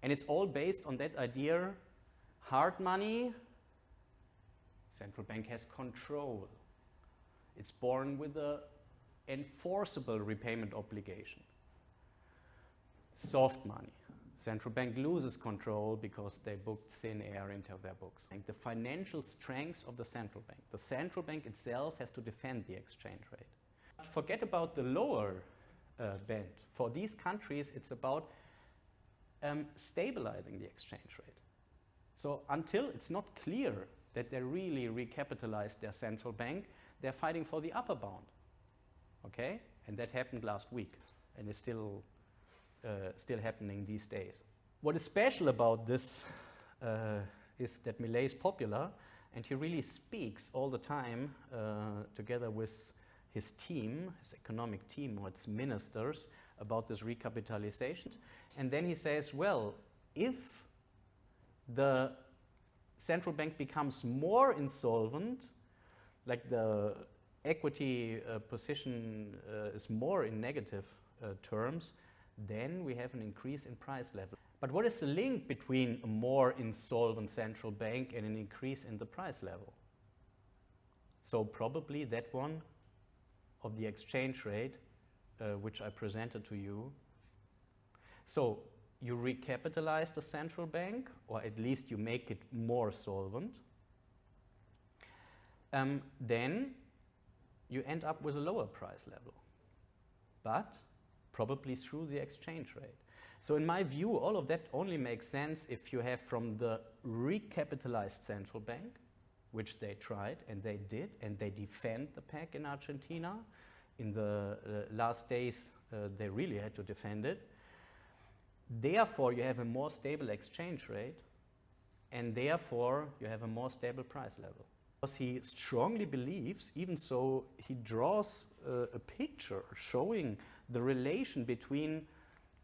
And it's all based on that idea, hard money, central bank has control. It's born with an enforceable repayment obligation. Soft money. Central bank loses control because they booked thin air into their books. And the financial strength of the central bank. The central bank itself has to defend the exchange rate. Forget about the lower band. For these countries, it's about stabilizing the exchange rate. So until it's not clear that they really recapitalized their central bank, they're fighting for the upper bound. Okay? And that happened last week and is still happening these days. What is special about this is that Milei is popular and he really speaks all the time together with his team, his economic team or its ministers about this recapitalization. And then he says, well, if the central bank becomes more insolvent, like the equity position is more in negative terms, then we have an increase in price level. But what is the link between a more insolvent central bank and an increase in the price level? So probably that one of the exchange rate, which I presented to you. So you recapitalize the central bank, or at least you make it more solvent. Then you end up with a lower price level, but probably through the exchange rate. So in my view, all of that only makes sense if you have from the recapitalized central bank, which they tried and they did, and they defend the peg in Argentina. In the last days, they really had to defend it. Therefore, you have a more stable exchange rate, and therefore, you have a more stable price level. Because he strongly believes, even so he draws a picture showing the relation between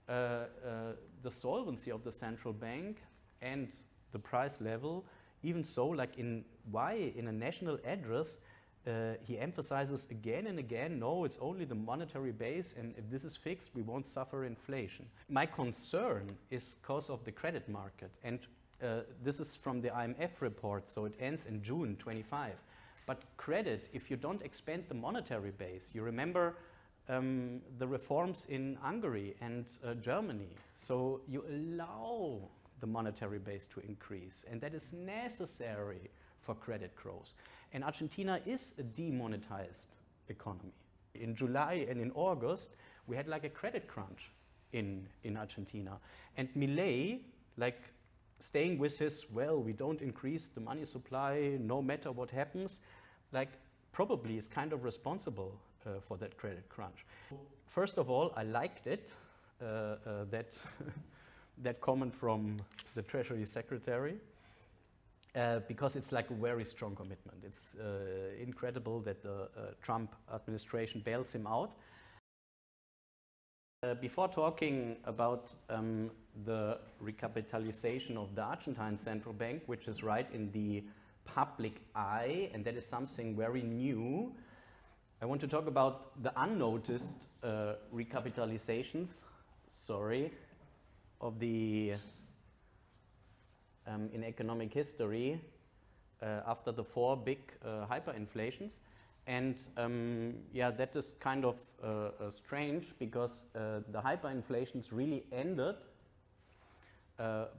the solvency of the central bank and the price level. Even so, like in a national address, he emphasizes again and again, no, it's only the monetary base, and if this is fixed, we won't suffer inflation. My concern is because of the credit market, and this is from the IMF report, so it ends in June 25. But credit, if you don't expand the monetary base, you remember the reforms in Hungary and Germany, so you allow the monetary base to increase, and that is necessary for credit growth. And Argentina is a demonetized economy. In July and in August, we had like a credit crunch in Argentina. And Milei, like staying with his, well, we don't increase the money supply no matter what happens, like probably is kind of responsible for that credit crunch. First of all, I liked it, that comment from the Treasury Secretary, because it's like a very strong commitment. It's incredible that the Trump administration bails him out. Before talking about the recapitalization of the Argentine Central Bank, which is right in the public eye, and that is something very new, I want to talk about the unnoticed recapitalizations, of the in economic history after the 4 big hyperinflations. And yeah, that is kind of strange because the hyperinflations really ended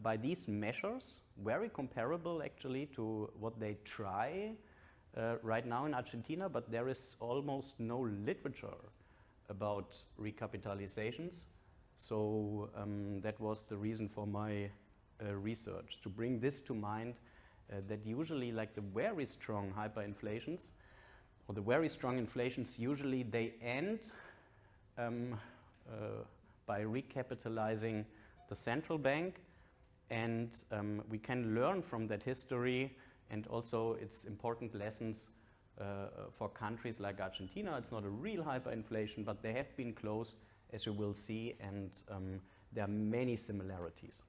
by these measures, very comparable actually to what they try right now in Argentina, but there is almost no literature about recapitalizations. So that was the reason for my research, to bring this to mind, that usually like the very strong hyperinflations or the very strong inflations, usually they end by recapitalizing the central bank, and we can learn from that history, and also it's important lessons for countries like Argentina. It's not a real hyperinflation, but they have been close, as you will see, and there are many similarities.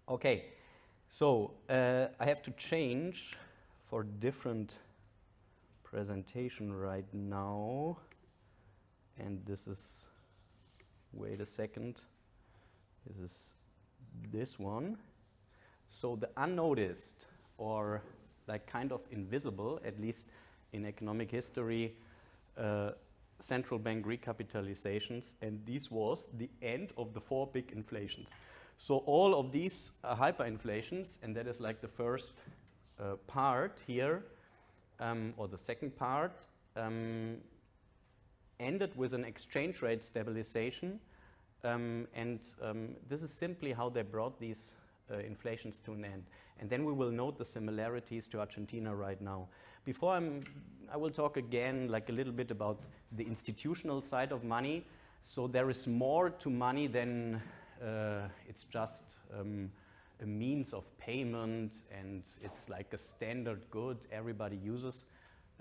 Okay, so I have to change for different presentation right now, and this is, wait a second, this is this one. So the unnoticed, or like kind of invisible, at least in economic history, central bank recapitalizations, and this was the end of the 4 big inflations. So all of these hyperinflations, and that is like the first part here, or the second part, ended with an exchange rate stabilization, and this is simply how they brought these inflations to an end. And then we will note the similarities to Argentina right now. Before I will talk again like a little bit about the institutional side of money. So there is more to money than it's just a means of payment, and it's like a standard good everybody uses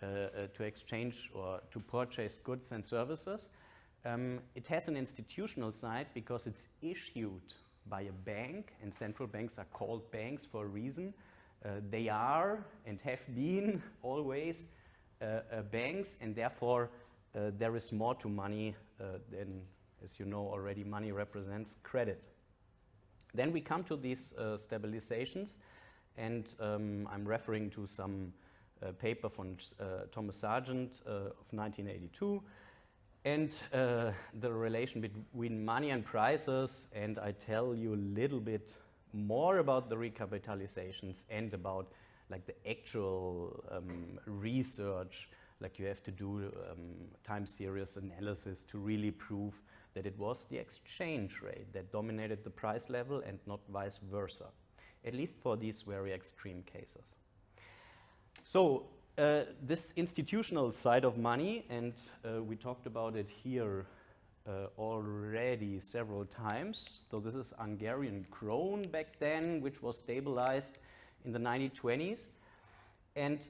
to exchange or to purchase goods and services. It has an institutional side because it's issued by a bank, and central banks are called banks for a reason. They are and have been always banks, and therefore there is more to money than, as you know already, money represents credit. Then we come to these stabilizations, and I'm referring to some paper from Thomas Sargent of 1982, and the relation between money and prices, and I tell you a little bit more about the recapitalizations and about like the actual research, like you have to do time series analysis to really prove that it was the exchange rate that dominated the price level and not vice versa, at least for these very extreme cases. So this institutional side of money, and we talked about it here already several times. So this is Hungarian krone back then, which was stabilized in the 1920s. And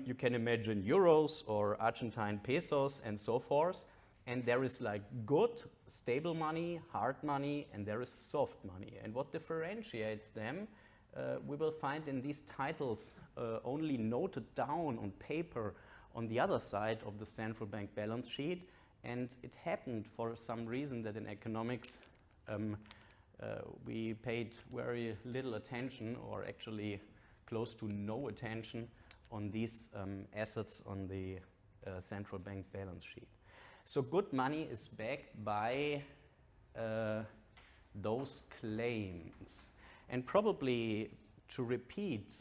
you can imagine euros or Argentine pesos and so forth. And there is like good, stable money, hard money, and there is soft money. And what differentiates them, we will find in these titles only noted down on paper on the other side of the central bank balance sheet. And it happened for some reason that in economics we paid very little attention, or actually close to no attention, on these assets on the central bank balance sheet. So good money is backed by those claims. And probably to repeat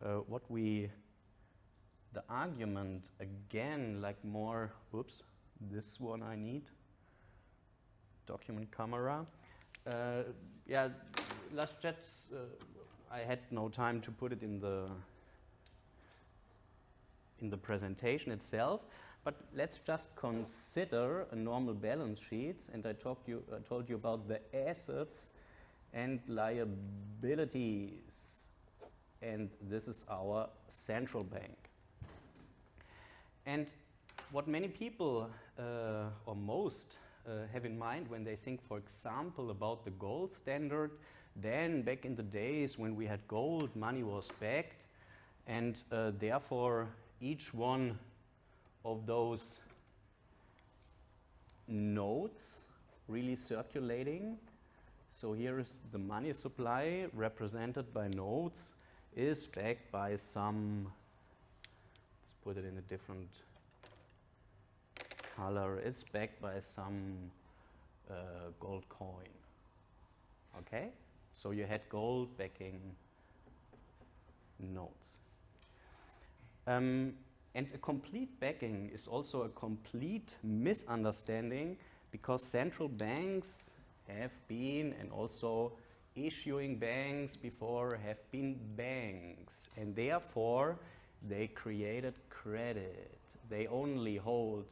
the argument again, like more, oops, this one I need, document camera. Yeah, let's just, I had no time to put it in the presentation itself, but let's just consider a normal balance sheet, and I told you about the assets and liabilities, and this is our central bank. And what many people, or most, have in mind when they think, for example, about the gold standard, then back in the days when we had gold, money was backed, and therefore each one of those notes really circulating. So here is the money supply represented by notes, is backed by some, let's put it in a different color, it's backed by some gold coin. Okay? So you had gold backing notes. And a complete backing is also a complete misunderstanding, because central banks have been, and also issuing banks before have been banks, and therefore they created credit. They only hold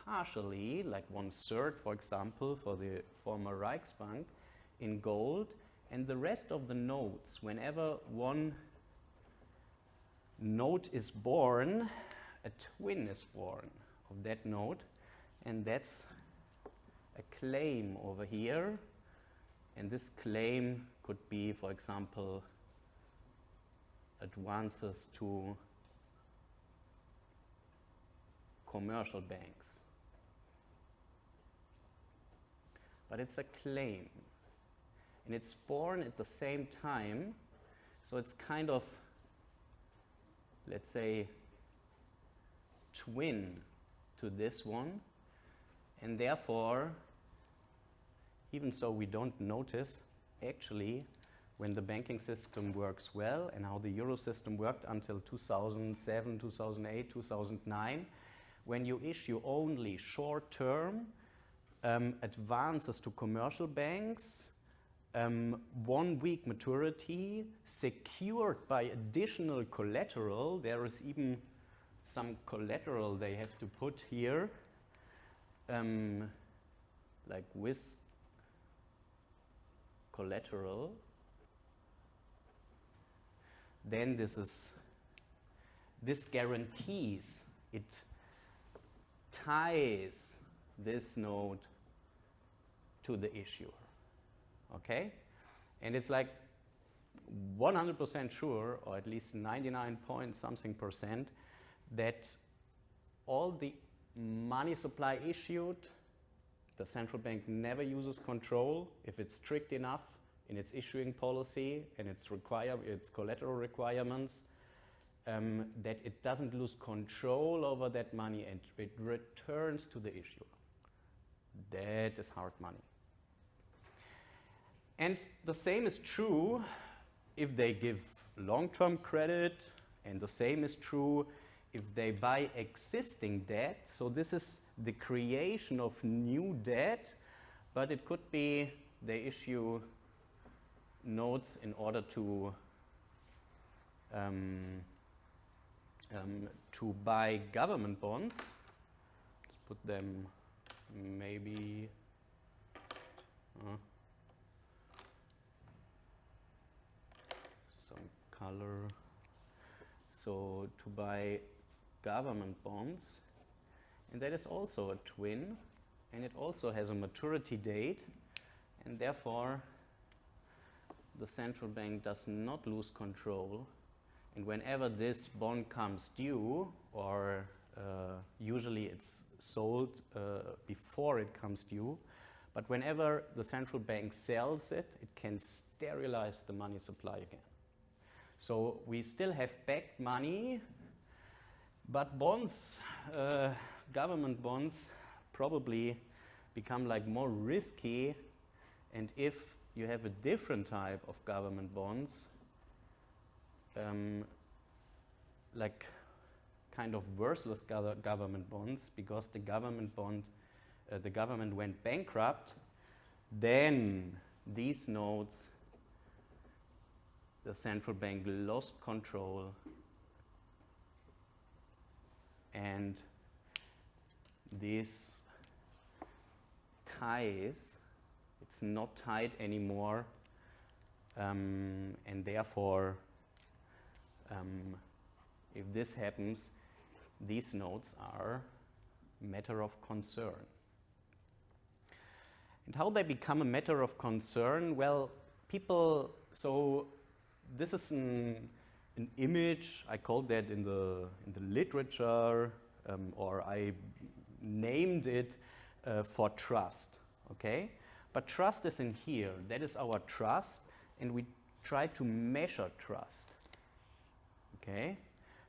partially, like 1/3, for example, for the former Reichsbank, in gold, and the rest of the notes, whenever one note is born, a twin is born of that note, and that's a claim over here. And this claim could be, for example, advances to commercial banks. But it's a claim. and it's born at the same time. So it's kind of, let's say, twin to this one. And therefore, even so we don't notice, actually, when the banking system works well and how the euro system worked until 2007, 2008, 2009, when you issue only short-term advances to commercial banks, 1 week maturity, secured by additional collateral. There is even some collateral they have to put here, like with collateral. Then this guarantees, it ties this note to the issuer. Okay? And it's like 100% sure, or at least 99 point something percent, that all the money supply issued, the central bank never uses control if it's strict enough in its issuing policy and its collateral requirements, that it doesn't lose control over that money and it returns to the issuer. That is hard money. And the same is true if they give long-term credit, and the same is true if they buy existing debt. So this is the creation of new debt, but it could be they issue notes in order to buy government bonds. Let's put them maybe some color. So to buy government bonds, and that is also a twin, and it also has a maturity date, and therefore the central bank does not lose control. And whenever this bond comes due, or usually it's sold before it comes due, but whenever the central bank sells it, it can sterilize the money supply again. So we still have backed money, but bonds, government bonds, probably become like more risky. And if you have a different type of government bonds, like kind of worthless government bonds, because the government went bankrupt, then these notes, the central bank lost control, and this ties, it's not tied anymore, and therefore if this happens, these notes are matter of concern. And how they become a matter of concern? Well, people, so this is an image, I called that in the literature, or I named it for trust, okay? But trust is in here, that is our trust, and we try to measure trust, okay?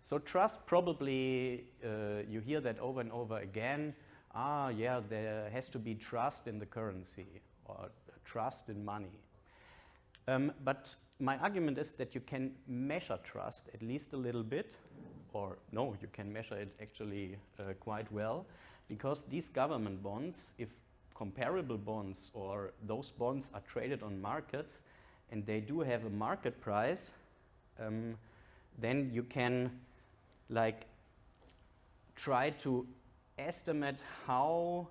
So trust, probably you hear that over and over again. Yeah, there has to be trust in the currency, or trust in money. But my argument is that you can measure trust at least a little bit, or no, you can measure it actually quite well, because these government bonds, if comparable bonds or those bonds are traded on markets and they do have a market price, then you can like try to estimate how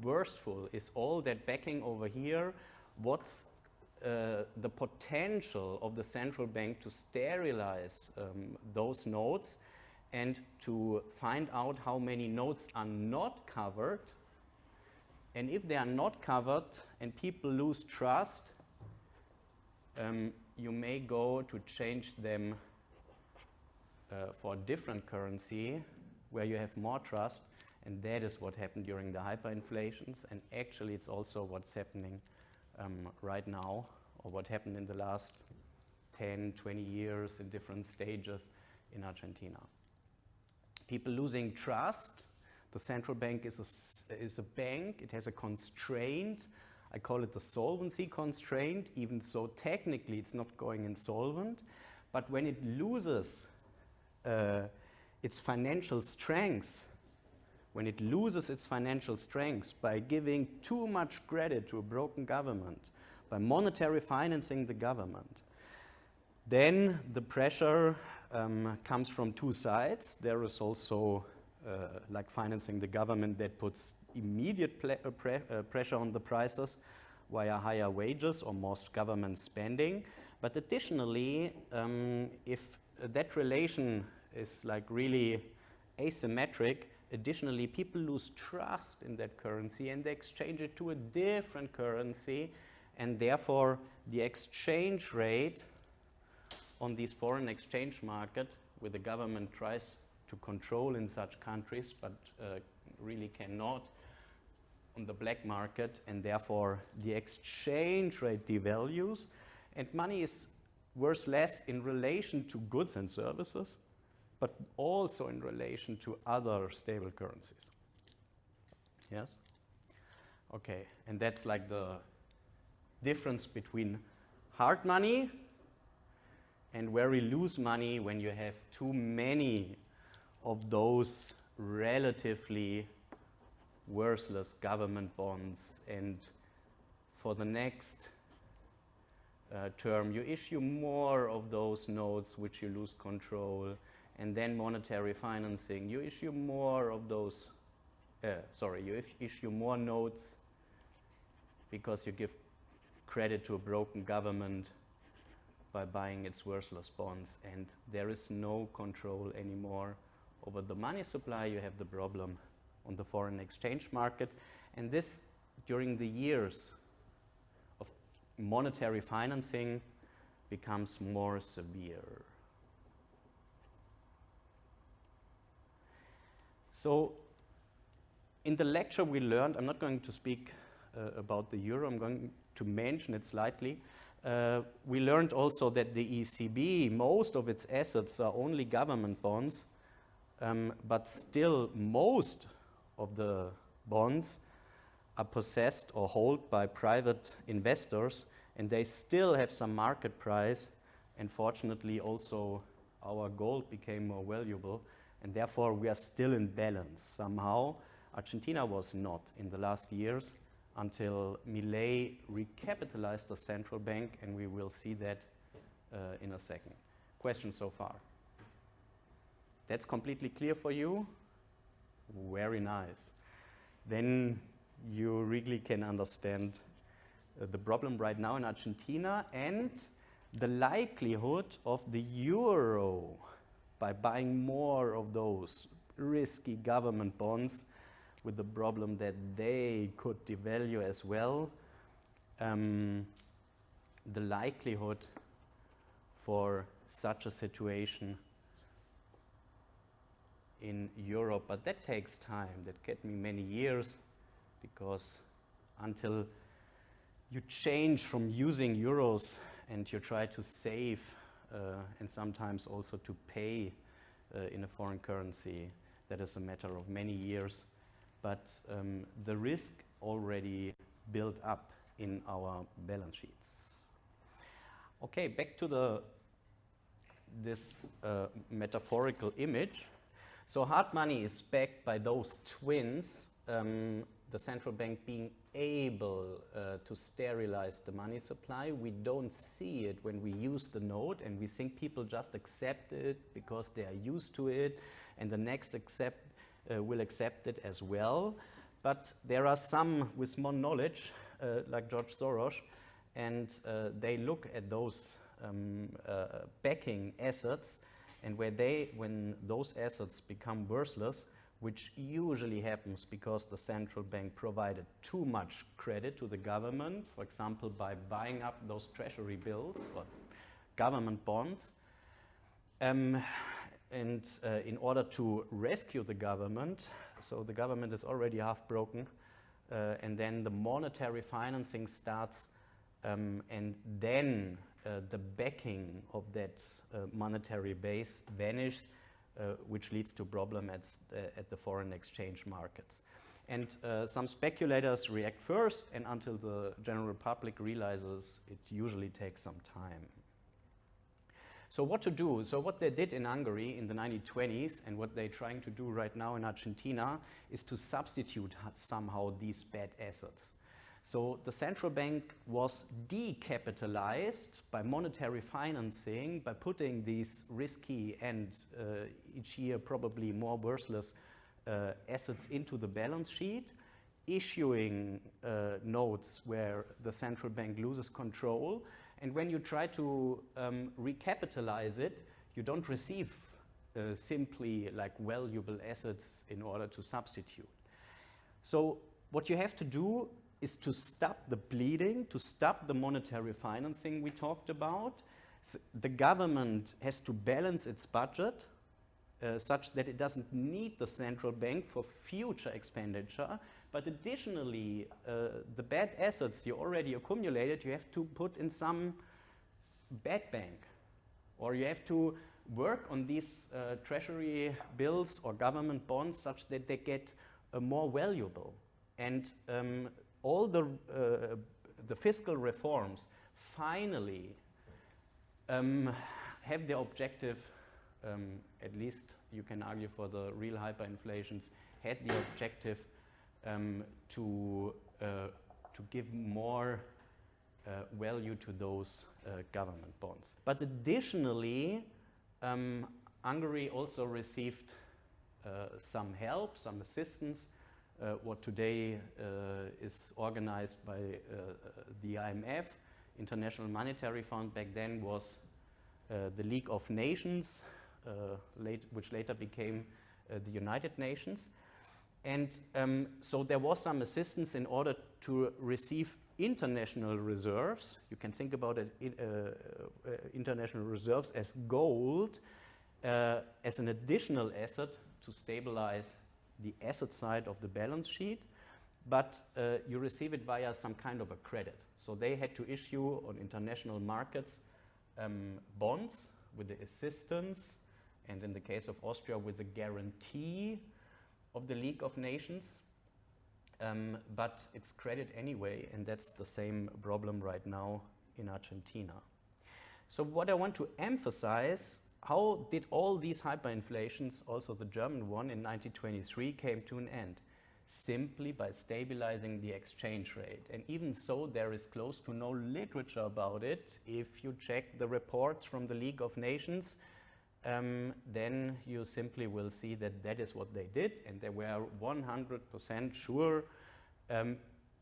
worthful is all that backing over here, what's the potential of the central bank to sterilize those notes, and to find out how many notes are not covered. And if they are not covered and people lose trust, you may go to change them for a different currency where you have more trust, and that is what happened during the hyperinflations, and actually it's also what's happening right now, or what happened in the last 10, 20 years in different stages in Argentina. People losing trust. The central bank is a bank. It has a constraint. I call it the solvency constraint, even so technically it's not going insolvent. But when it loses its financial strength, by giving too much credit to a broken government, by monetary financing the government, then the pressure comes from two sides. There is also like financing the government that puts immediate pressure on the prices via higher wages or more government spending. But additionally, if that relation is like really asymmetric, additionally people lose trust in that currency and they exchange it to a different currency, and therefore the exchange rate on these foreign exchange market, where the government tries to control in such countries but really cannot, on the black market, and therefore the exchange rate devalues and money is worth less in relation to goods and services, but also in relation to other stable currencies. Yes? Okay, and that's like the difference between hard money and very loose money when you have too many of those relatively worthless government bonds, and for the next term you issue more of those notes which you lose control, and then monetary financing, you issue more of those, you issue more notes because you give credit to a broken government by buying its worthless bonds, and there is no control anymore over the money supply. You have the problem on the foreign exchange market, and this during the years of monetary financing becomes more severe. So in the lecture we learned, I'm not going to speak about the euro, I'm going to mention it slightly. We learned also that the ECB, most of its assets are only government bonds, but still most of the bonds are possessed or held by private investors, and they still have some market price, and fortunately also our gold became more valuable, and therefore we are still in balance somehow. Argentina was not in the last years until Milei recapitalized the central bank, and we will see that in a second. Questions so far? That's completely clear for you? Very nice. Then you really can understand the problem right now in Argentina and the likelihood of the euro, by buying more of those risky government bonds, with the problem that they could devalue as well, the likelihood for such a situation in Europe. But that takes time. That get me many years, because until you change from using euros and you try to save and sometimes also to pay in a foreign currency, that is a matter of many years. But the risk already built up in our balance sheets. Okay, back to this metaphorical image. So hard money is backed by those twins, the central bank being able to sterilize the money supply. We don't see it when we use the note, and we think people just accept it because they are used to it, and the next will accept it as well. But there are some with more knowledge, like George Soros, and they look at those backing assets, and when those assets become worthless, which usually happens because the central bank provided too much credit to the government, for example, by buying up those treasury bills or government bonds, and in order to rescue the government, so the government is already half broken, and then the monetary financing starts and then the backing of that monetary base vanishes, which leads to problems at the foreign exchange markets. And some speculators react first, and until the general public realizes, it usually takes some time. So what to do? So what they did in Hungary in the 1920s and what they're trying to do right now in Argentina is to substitute somehow these bad assets. So the central bank was decapitalized by monetary financing, by putting these risky and each year probably more worthless assets into the balance sheet, issuing notes where the central bank loses control. And when you try to recapitalize it, you don't receive simply like valuable assets in order to substitute. So what you have to do is to stop the bleeding, to stop the monetary financing we talked about. So the government has to balance its budget such that it doesn't need the central bank for future expenditure. But additionally, the bad assets you already accumulated, you have to put in some bad bank. Or you have to work on these treasury bills or government bonds such that they get more valuable. And all the fiscal reforms finally have the objective, at least you can argue for the real hyperinflations, had the objective to give more value to those government bonds. But additionally, Hungary also received some help, some assistance. What today is organized by the IMF, International Monetary Fund, back then was the League of Nations, which later became the United Nations. And so there was some assistance in order to receive international reserves. You can think about it, international reserves as gold, as an additional asset to stabilize the asset side of the balance sheet, but you receive it via some kind of a credit. So they had to issue on international markets bonds with the assistance, and in the case of Austria with the guarantee of the League of Nations, but it's credit anyway, and that's the same problem right now in Argentina. So what I want to emphasize, how did all these hyperinflations, also the German one in 1923, came to an end? Simply by stabilizing the exchange rate. And even so, there is close to no literature about it. If you check the reports from the League of Nations, then you simply will see that that is what they did, and they were 100% sure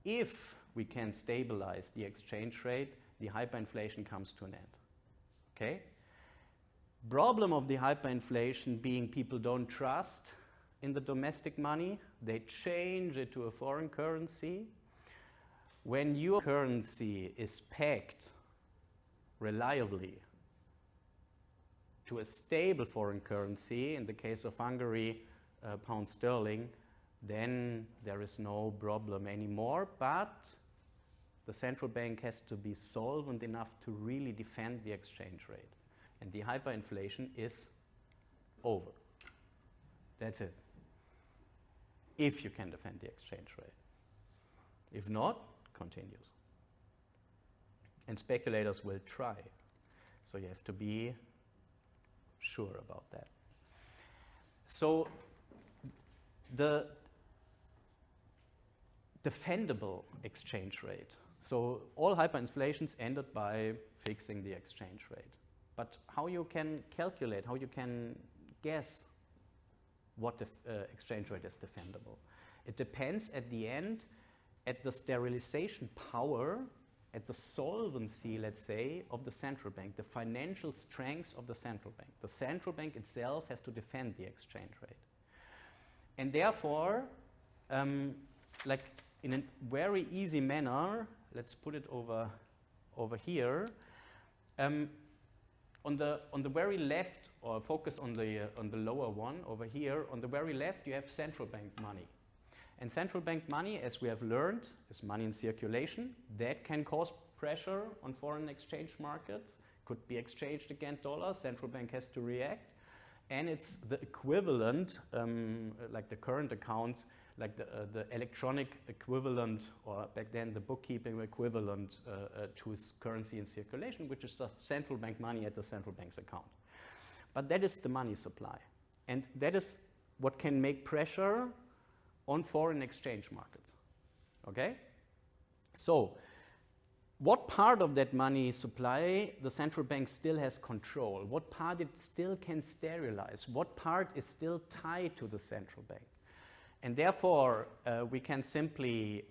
if we can stabilize the exchange rate, the hyperinflation comes to an end. Okay? Problem of the hyperinflation being people don't trust in the domestic money, they change it to a foreign currency. When your currency is pegged reliably to a stable foreign currency, in the case of Hungary, pound sterling, then there is no problem anymore, but the central bank has to be solvent enough to really defend the exchange rate. And the hyperinflation is over. That's it. If you can defend the exchange rate. If not, continues. And speculators will try. So you have to be sure about that. So the defendable exchange rate. So all hyperinflations ended by fixing the exchange rate. But how you can calculate, how you can guess what the exchange rate is defendable? It depends at the end at the sterilization power, at the solvency, let's say, of the central bank, the financial strength of the central bank. The central bank itself has to defend the exchange rate. And therefore, like in a very easy manner, let's put it over here, on the very left, or focus on the lower one over here, on the very left you have central bank money. And central bank money, as we have learned, is money in circulation. That can cause pressure on foreign exchange markets, could be exchanged against dollars, central bank has to react, and it's the equivalent, like the current accounts, like the electronic equivalent, or back then the bookkeeping equivalent to currency in circulation, which is the central bank money at the central bank's account. But that is the money supply. And that is what can make pressure on foreign exchange markets. Okay? So, what part of that money supply the central bank still has control? What part it still can sterilize? What part is still tied to the central bank? And therefore, we can simply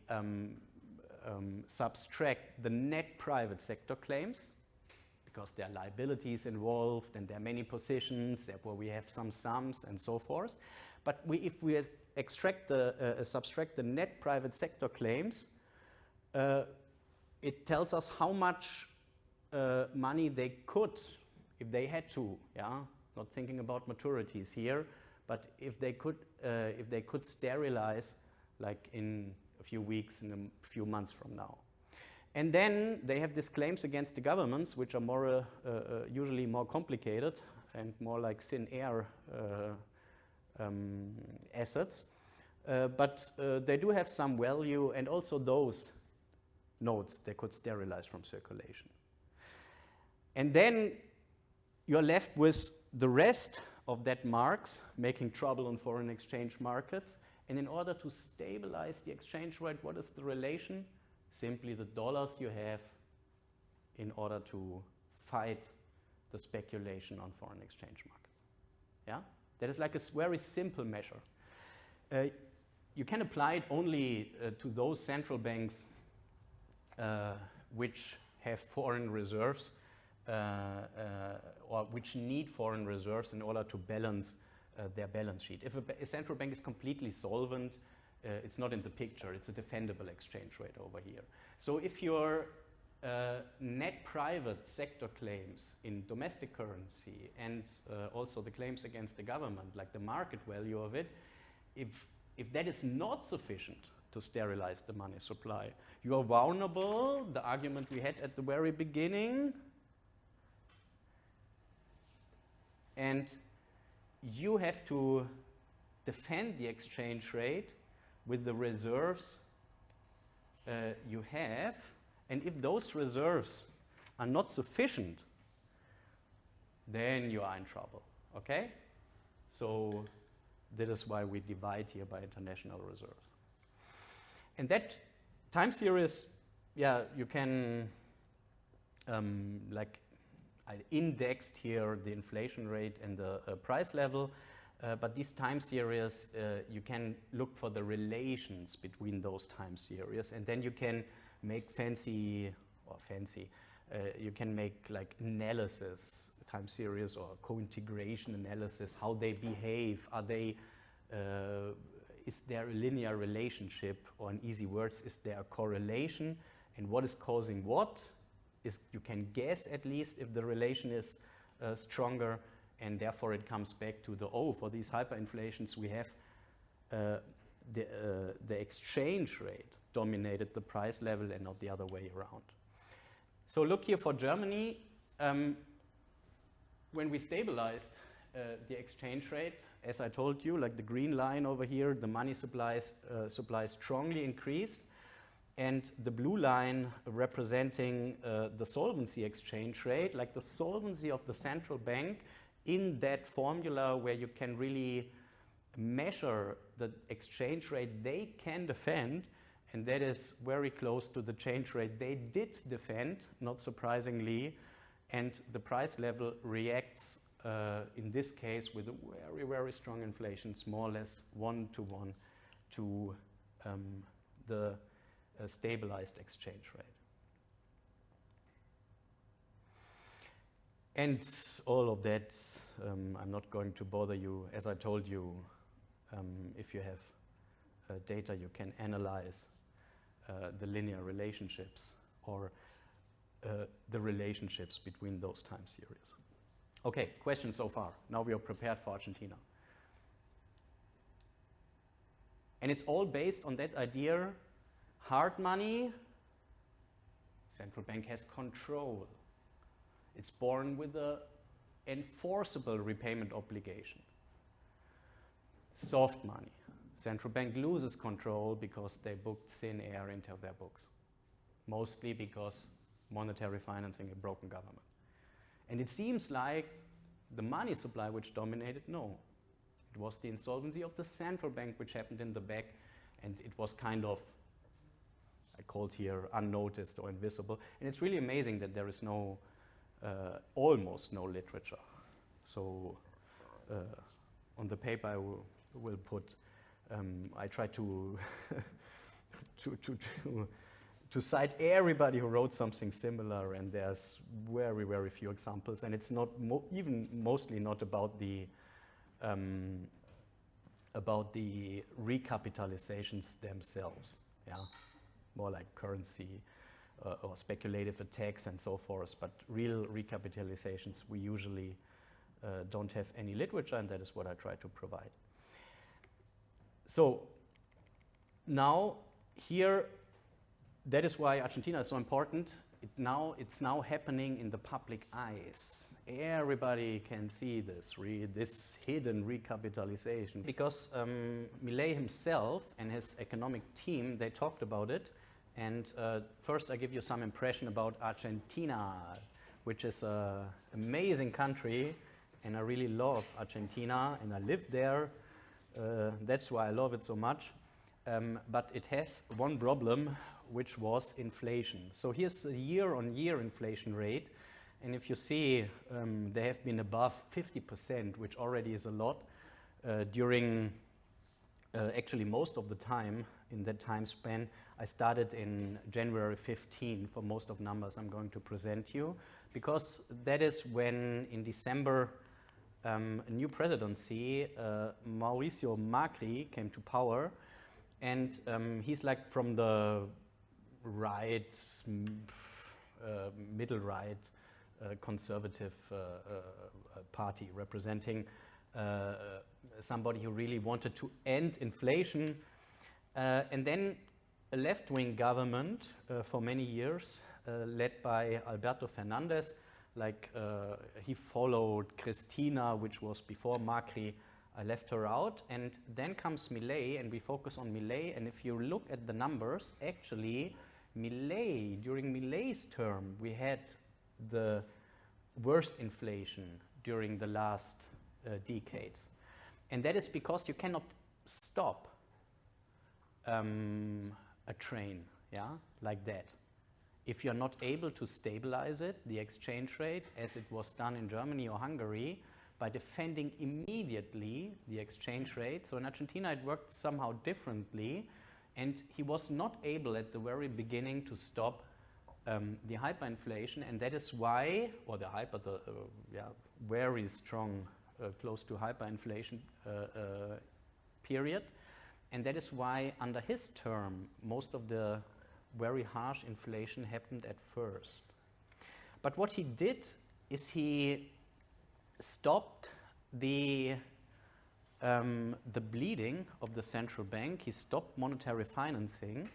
subtract the net private sector claims, because there are liabilities involved and there are many positions, therefore we have some sums and so forth. But if we subtract the net private sector claims, it tells us how much money they could, if they had to, yeah, not thinking about maturities here, but if they could sterilize, like in a few weeks, in a few months from now. And then they have these claims against the governments, which are more usually more complicated and more like thin air assets. But they do have some value, and also those notes they could sterilize from circulation. And then you're left with the rest of that marks, making trouble on foreign exchange markets. And in order to stabilize the exchange rate, what is the relation? Simply the dollars you have in order to fight the speculation on foreign exchange markets. Yeah? That is like a very simple measure. You can apply it only to those central banks which have foreign reserves or which need foreign reserves in order to balance their balance sheet. If a central bank is completely solvent, it's not in the picture, it's a defendable exchange rate over here. So if your net private sector claims in domestic currency and also the claims against the government, like the market value of it, if that is not sufficient to sterilize the money supply, you are vulnerable, the argument we had at the very beginning, and you have to defend the exchange rate with the reserves you have, and if those reserves are not sufficient, then you are in trouble, okay? So that is why we divide here by international reserves. And that time series, yeah, you can, like I indexed here the inflation rate and the price level, but these time series, you can look for the relations between those time series, and then you can make you can make like analysis, time series or co-integration analysis, how they behave, are they, is there a linear relationship, or in easy words, is there a correlation, and what is causing what? You can guess at least if the relation is stronger, and therefore it comes back to for these hyperinflations we have the exchange rate dominated the price level and not the other way around. So look here for Germany, when we stabilized the exchange rate, as I told you, like the green line over here, the money supply strongly increased, and the blue line representing the solvency exchange rate, like the solvency of the central bank in that formula where you can really measure the exchange rate they can defend, and that is very close to the exchange rate they did defend, not surprisingly, and the price level reacts in this case with a very, very strong inflation, more or less 1-to-1 to the stabilized exchange rate. And all of that, I'm not going to bother you. As I told you, if you have data, you can analyze the linear relationships or the relationships between those time series. Okay, questions so far. Now we are prepared for Argentina. And it's all based on that idea, hard money, Central bank has control. It's born with an enforceable repayment obligation. Soft money. Central bank loses control because they booked thin air into their books. Mostly because monetary financing a broken government. And it seems like the money supply which dominated, no. It was the insolvency of the central bank which happened in the back, and it was kind of, I called here unnoticed or invisible. And it's really amazing that there is no, almost no literature. So on the paper I will put, I try to to cite everybody who wrote something similar, and there's very, very few examples, and it's not even mostly not about the recapitalizations themselves, yeah, more like currency or speculative attacks and so forth, but real recapitalizations we usually don't have any literature, and that is what I try to provide. So now here, that is why Argentina is so important. It's now happening in the public eyes. Everybody can see this, this hidden recapitalization. Because Milei himself and his economic team, they talked about it. And first I give you some impression about Argentina, which is an amazing country. And I really love Argentina, and I lived there. That's why I love it so much. But it has one problem, which was inflation. So here's the year-on-year inflation rate. And if you see, they have been above 50%, which already is a lot, during actually most of the time in that time span. I started in January 15 for most of numbers I'm going to present you, because that is when in December a new presidency, Mauricio Macri, came to power. And he's like from the right, middle right, conservative party, representing somebody who really wanted to end inflation. And then a left-wing government for many years, led by Alberto Fernandez, like he followed Cristina, which was before Macri. I left her out, and then comes Milei, and we focus on Milei. And if you look at the numbers, actually, Milei, during Milei's term, we had the worst inflation during the last decades. And that is because you cannot stop a train, yeah, like that. If you're not able to stabilize it, the exchange rate, as it was done in Germany or Hungary, by defending immediately the exchange rate. So in Argentina it worked somehow differently, and he was not able at the very beginning to stop the hyperinflation, and that is why, or the very strong, close to hyperinflation period, and that is why under his term most of the very harsh inflation happened at first. But what he did is he stopped the bleeding of the central bank. He stopped monetary financing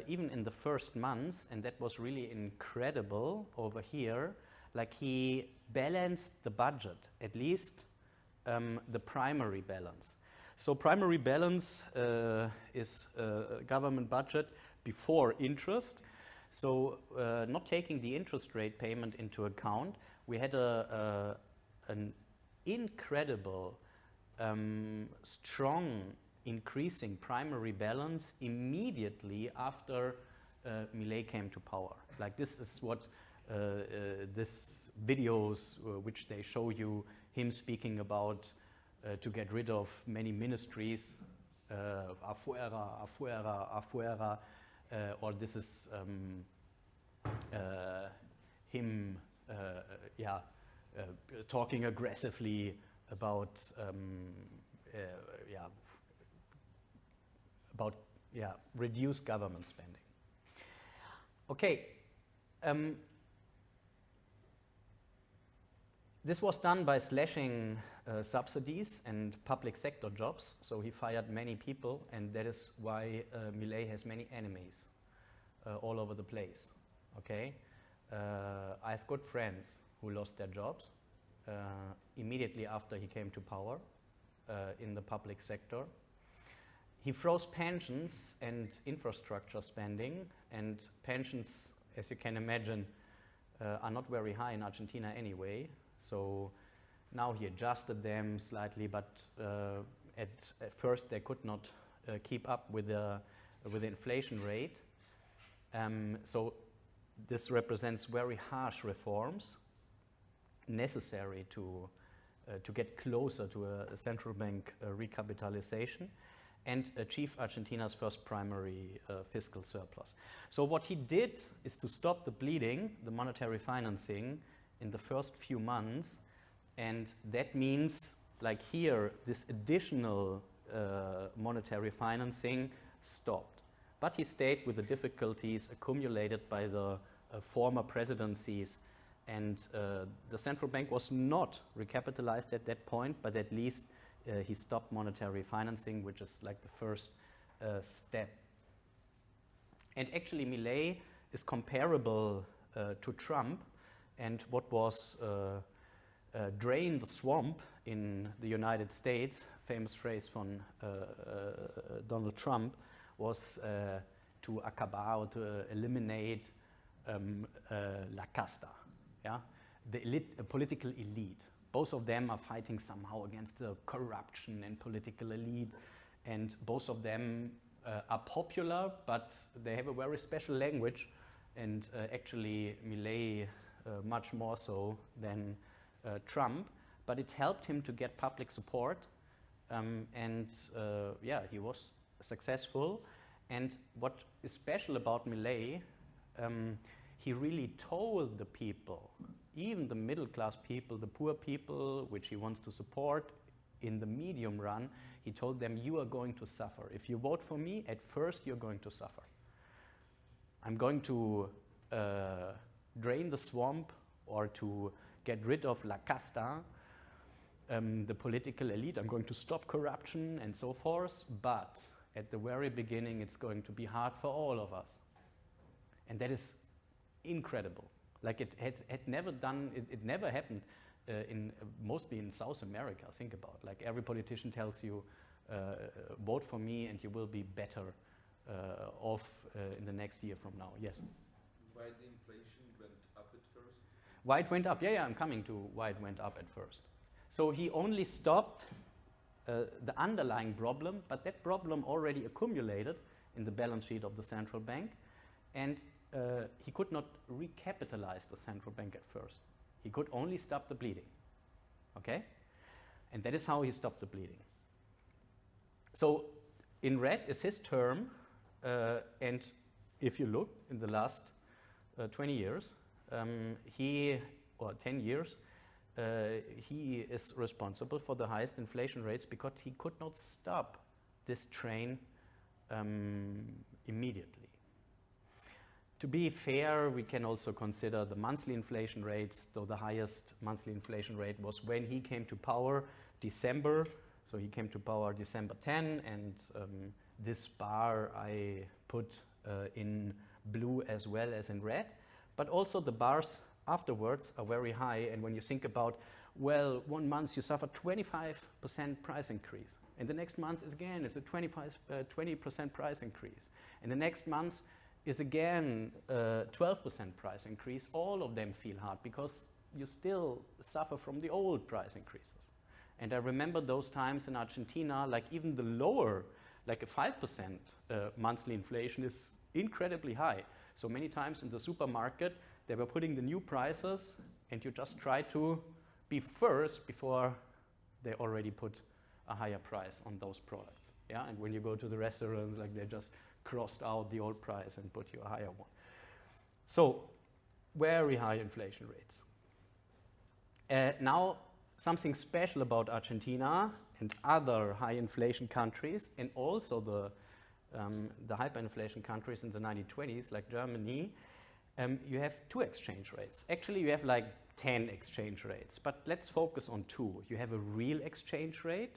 even in the first months, and that was really incredible over here. Like, he balanced the budget, at least the primary balance. So primary balance is government budget before interest. So not taking the interest rate payment into account, we had an incredible, strong increasing primary balance immediately after Milei came to power. Like, this is what this videos which they show you him speaking about to get rid of many ministries, afuera, afuera, afuera, or this is him, talking aggressively about reduced government spending. Okay, this was done by slashing subsidies and public sector jobs. So he fired many people, and that is why Milei has many enemies all over the place. okay? I have good friends who lost their jobs immediately after he came to power in the public sector. He froze pensions and infrastructure spending, and pensions, as you can imagine, are not very high in Argentina anyway. So now he adjusted them slightly, but at first they could not keep up with the inflation rate. So this represents very harsh reforms necessary to get closer to a central bank recapitalization and achieve Argentina's first primary fiscal surplus. So what he did is to stop the bleeding, the monetary financing, in the first few months, and that means, like here, this additional monetary financing stopped. But he stayed with the difficulties accumulated by the former presidencies, and the central bank was not recapitalized at that point, but at least he stopped monetary financing, which is like the first step. And actually, Milei is comparable to Trump, and what was drain the swamp in the United States, famous phrase from Donald Trump, was to acabar, or to eliminate la casta, yeah? The elite, political elite. Both of them are fighting somehow against the corruption and political elite, and both of them are popular, but they have a very special language, and actually Milei much more so than Trump, but it helped him to get public support, and yeah, he was successful. And what is special about Milei, he really told the people, even the middle class people, the poor people, which he wants to support in the medium run, he told them, you are going to suffer. If you vote for me, at first you're going to suffer. I'm going to drain the swamp, or to get rid of la casta, the political elite. I'm going to stop corruption and so forth, but at the very beginning it's going to be hard for all of us. And that is incredible. Like it never done, it never happened mostly in South America. Think about, like every politician tells you, vote for me and you will be better off in the next year from now. Yes? Why the inflation went up at first? Why it went up? Yeah, I'm coming to why it went up at first. So he only stopped the underlying problem, but that problem already accumulated in the balance sheet of the central bank, and he could not recapitalize the central bank at first. He could only stop the bleeding, okay? And that is how he stopped the bleeding. So in red is his term, and if you look in the last 20 years, or 10 years, he is responsible for the highest inflation rates because he could not stop this train immediately. To be fair, we can also consider the monthly inflation rates, though the highest monthly inflation rate was when he came to power, December. So he came to power December 10, and this bar I put in blue as well as in red. But also the bars afterwards are very high, and when you think about, well, 1 month you suffer 25% price increase, and the next month again it's a 20% price increase, and the next month is again 12% price increase. All of them feel hard because you still suffer from the old price increases. And I remember those times in Argentina, like even the lower, like a 5% monthly inflation is incredibly high. So many times in the supermarket, they were putting the new prices, and you just try to be first before they already put a higher price on those products. Yeah, and when you go to the restaurant, like they just crossed out the old price and put you a higher one. So very high inflation rates. Now, something special about Argentina and other high inflation countries, and also the hyperinflation countries in the 1920s, like Germany, you have 2 exchange rates. Actually, you have like 10 exchange rates, but let's focus on 2. You have a real exchange rate,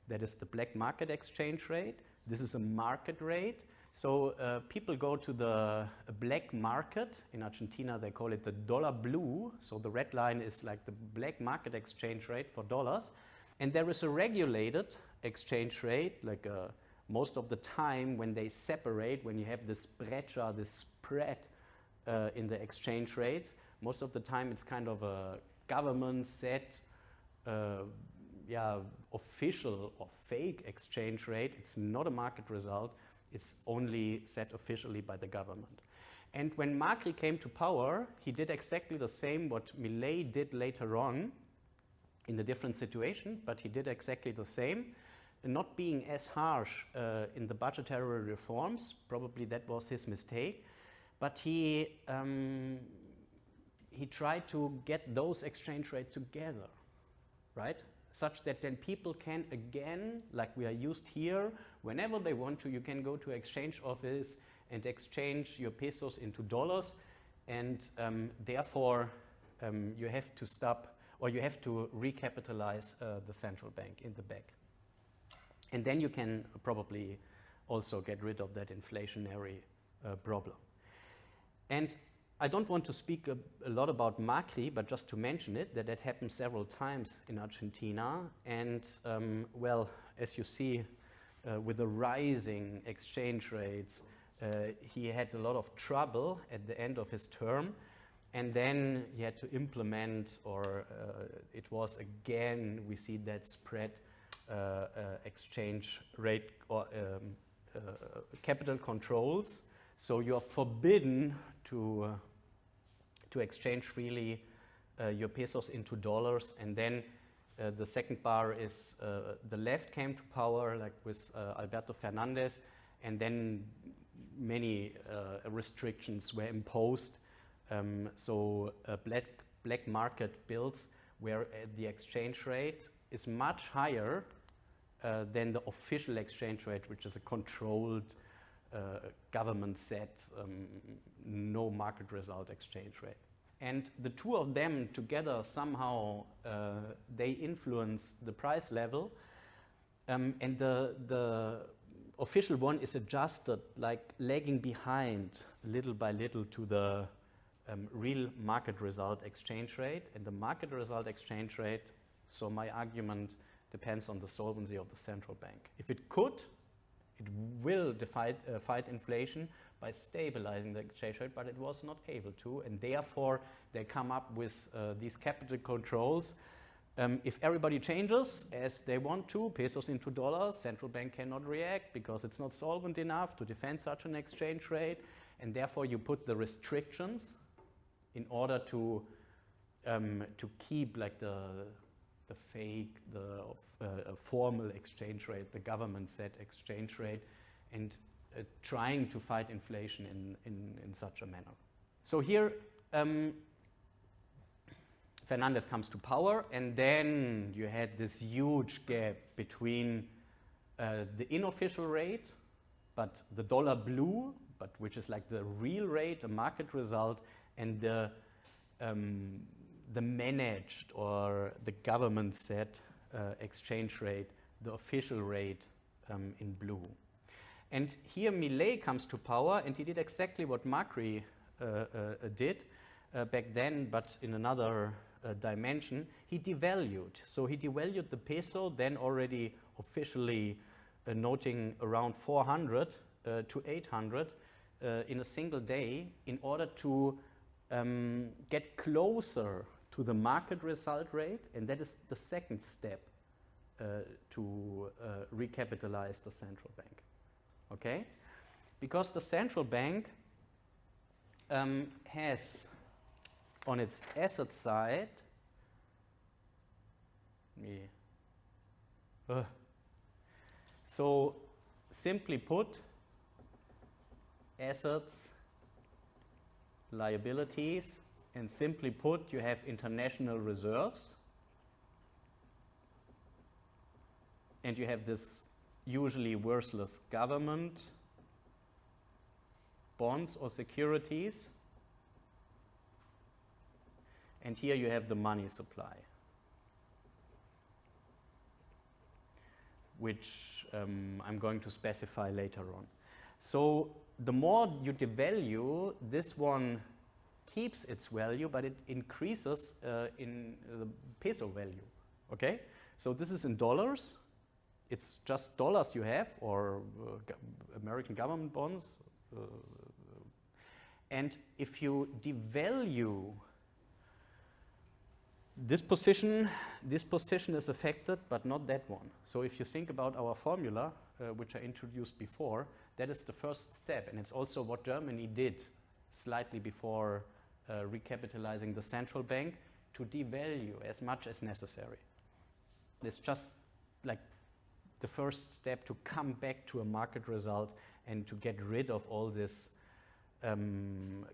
that is the black market exchange rate. This is a market rate. So people go to the black market. In Argentina, they call it the dollar blue. So the red line is like the black market exchange rate for dollars. And there is a regulated exchange rate, like most of the time when they separate, when you have this brecha, this spread in the exchange rates, most of the time it's kind of a government set official or fake exchange rate. It's not a market result. It's only set officially by the government. And when Macri came to power, he did exactly the same what Milei did later on in a different situation, but he did exactly the same, not being as harsh in the budgetary reforms. Probably that was his mistake. But he tried to get those exchange rates together, right? Such that then people can again, like we are used here, whenever they want to, you can go to exchange office and exchange your pesos into dollars, and therefore you have to stop, or you have to recapitalize the central bank in the back. And then you can probably also get rid of that inflationary problem. And I don't want to speak a lot about Macri, but just to mention it, that happened several times in Argentina. And well, as you see, with the rising exchange rates, he had a lot of trouble at the end of his term. And then he had to implement, or it was again, we see that spread exchange rate or capital controls. So you are forbidden to exchange freely your pesos into dollars. And then the second bar is the left came to power, like with Alberto Fernandez, and then many restrictions were imposed. So black market bills where the exchange rate is much higher than the official exchange rate, which is a controlled government set, no market result exchange rate. And the two of them together somehow they influence the price level, and the official one is adjusted, like lagging behind little by little to the real market result exchange rate. And the market result exchange rate, so my argument depends on the solvency of the central bank. If it could, it will fight inflation by stabilizing the exchange rate, but it was not able to, and therefore they come up with these capital controls. If everybody changes as they want to, pesos into dollars, central bank cannot react because it's not solvent enough to defend such an exchange rate, and therefore you put the restrictions in order to keep like the fake, formal exchange rate, the government set exchange rate, and trying to fight inflation in such a manner. So here, Fernandez comes to power, and then you had this huge gap between the unofficial rate, but the dollar blue, but which is like the real rate, a market result, and the managed or the government set exchange rate, the official rate in blue. And here Milei comes to power, and he did exactly what Macri did back then, but in another dimension. He devalued. So he devalued the peso, then already officially noting around 400 to 800 in a single day, in order to get closer to the market result rate, and that is the second step to recapitalize the central bank. Okay? Because the central bank has on its asset side, so simply put, assets, liabilities, and simply put, you have international reserves, and you have this usually worthless government, bonds or securities, and here you have the money supply, which I'm going to specify later on. So the more you devalue, this one keeps its value, but it increases in the peso value. Okay? So this is in dollars. It's just dollars you have, or American government bonds. And if you devalue this position is affected, but not that one. So if you think about our formula, which I introduced before, that is the first step, and it's also what Germany did slightly before recapitalizing the central bank, to devalue as much as necessary. It's just like the first step to come back to a market result and to get rid of all this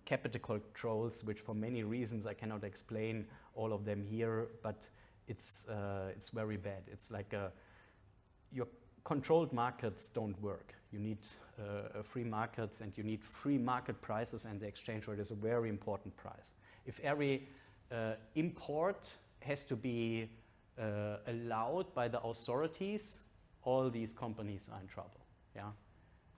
capital controls, which for many reasons I cannot explain all of them here, but it's very bad. It's like your controlled markets don't work. You need free markets, and you need free market prices, and the exchange rate is a very important price. If every import has to be allowed by the authorities, all these companies are in trouble. Yeah,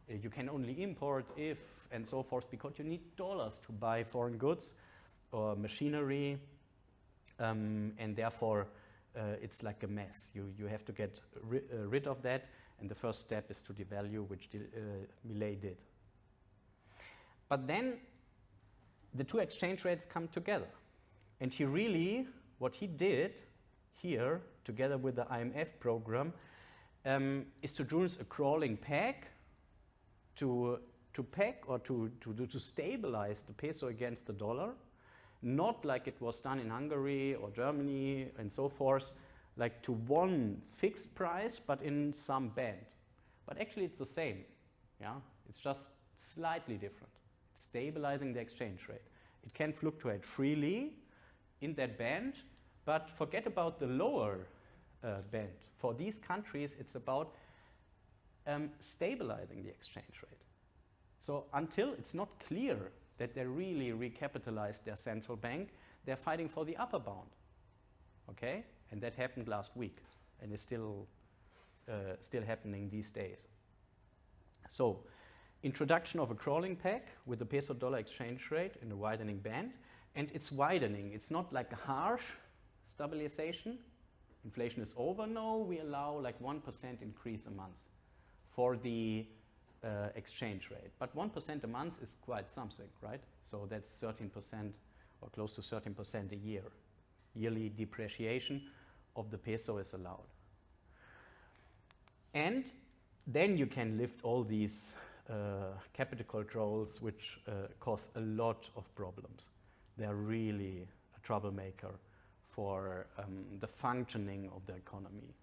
you can only import if and so forth, because you need dollars to buy foreign goods or machinery, and therefore it's like a mess. You have to get rid of that, and the first step is to devalue, which Milei did. But then the two exchange rates come together, and what he did here, together with the IMF program, is to use a crawling peg to stabilize the peso against the dollar, not like it was done in Hungary or Germany and so forth, like to one fixed price, but in some band. But actually it's the same, yeah? It's just slightly different. It's stabilizing the exchange rate. It can fluctuate freely in that band, but forget about the lower band. For these countries, it's about stabilizing the exchange rate. So until it's not clear that they really recapitalized their central bank, they're fighting for the upper bound. Okay? And that happened last week, and is still happening these days. So, introduction of a crawling peg with the peso-dollar exchange rate in a widening band, and it's widening. It's not like a harsh stabilization. Inflation is over. No, we allow like 1% increase a month for the exchange rate. But 1% a month is quite something, right? So that's 13% or close to 13% a year. Yearly depreciation of the peso is allowed. And then you can lift all these capital controls, which cause a lot of problems. They're really a troublemaker for the functioning of the economy,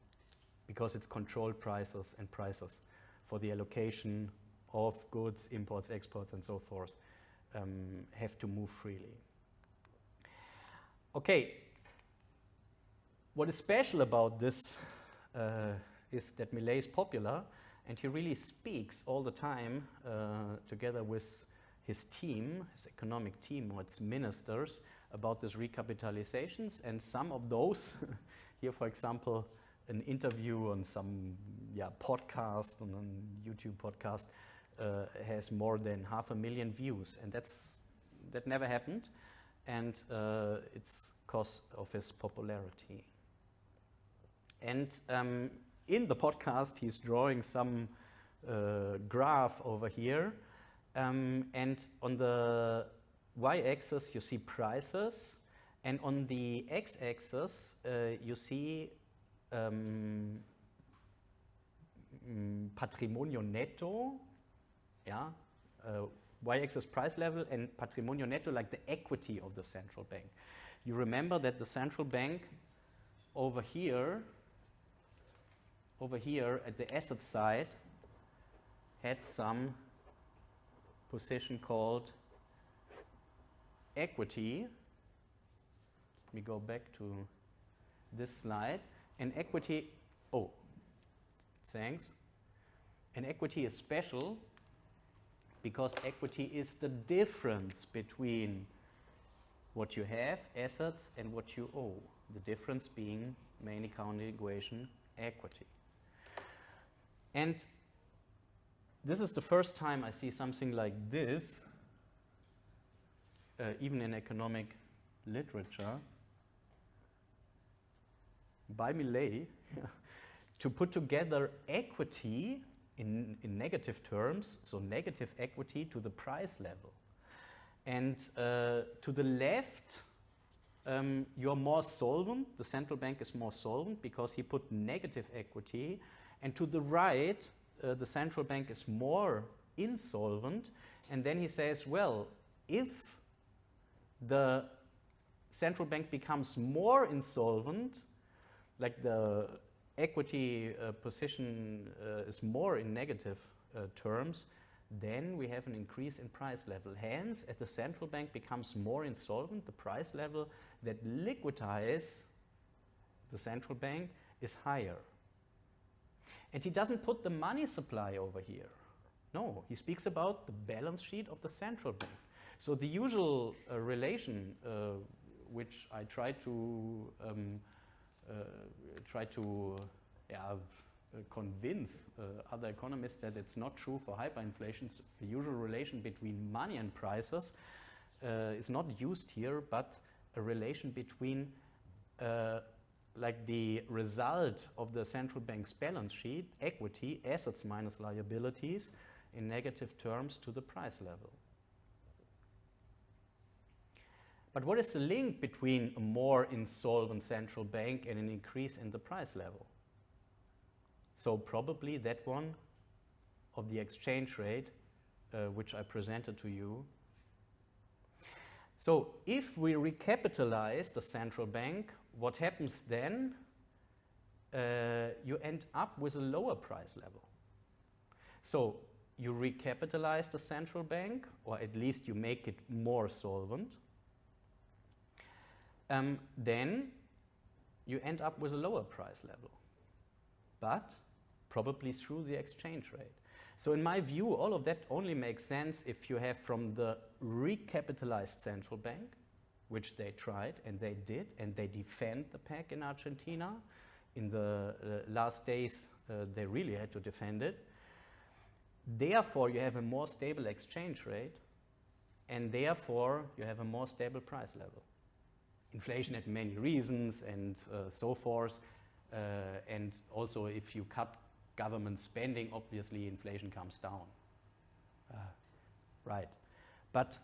because it's controlled prices, and prices for the allocation of goods, imports, exports, and so forth have to move freely. Okay, what is special about this is that Milei is popular, and he really speaks all the time together with his team, his economic team, or its ministers, about these recapitalizations, and some of those, here for example, an interview on some podcast, on a YouTube podcast, has more than 500,000 views, and that never happened, and it's because of his popularity. And in the podcast, he's drawing some graph over here, and on the y-axis you see prices, and on the x-axis you see patrimonio netto, yeah, y-axis price level, and patrimonio netto, like the equity of the central bank. You remember that the central bank over here at the asset side had some position called equity. Let me go back to this slide. And equity, and equity is special because equity is the difference between what you have, assets, and what you owe. The difference being main account equation equity. And this is the first time I see something like this, even in economic literature, by Milei, to put together equity in negative terms, so negative equity to the price level. And to the left, you're more solvent, the central bank is more solvent because he put negative equity. And to the right, the central bank is more insolvent. And then he says, well, if the central bank becomes more insolvent, like the equity position is more in negative terms, then we have an increase in price level. Hence, as the central bank becomes more insolvent, the price level that liquidizes the central bank is higher. And he doesn't put the money supply over here. No, he speaks about the balance sheet of the central bank. So the usual relation, which I try to convince other economists that it's not true for hyperinflation. The usual relation between money and prices is not used here, but a relation between like the result of the central bank's balance sheet, equity, assets minus liabilities, in negative terms to the price level. But what is the link between a more insolvent central bank and an increase in the price level? So probably that one of the exchange rate, which I presented to you. So if we recapitalize the central bank, what happens then? You end up with a lower price level. So you recapitalize the central bank, or at least you make it more solvent. Then you end up with a lower price level, but probably through the exchange rate. So in my view, all of that only makes sense if you have from the recapitalized central bank, which they tried and they did, and they defend the peg in Argentina. In the last days, they really had to defend it. Therefore, you have a more stable exchange rate, and therefore, you have a more stable price level. Inflation had many reasons and so forth. And also, if you cut government spending, obviously inflation comes down. Right. But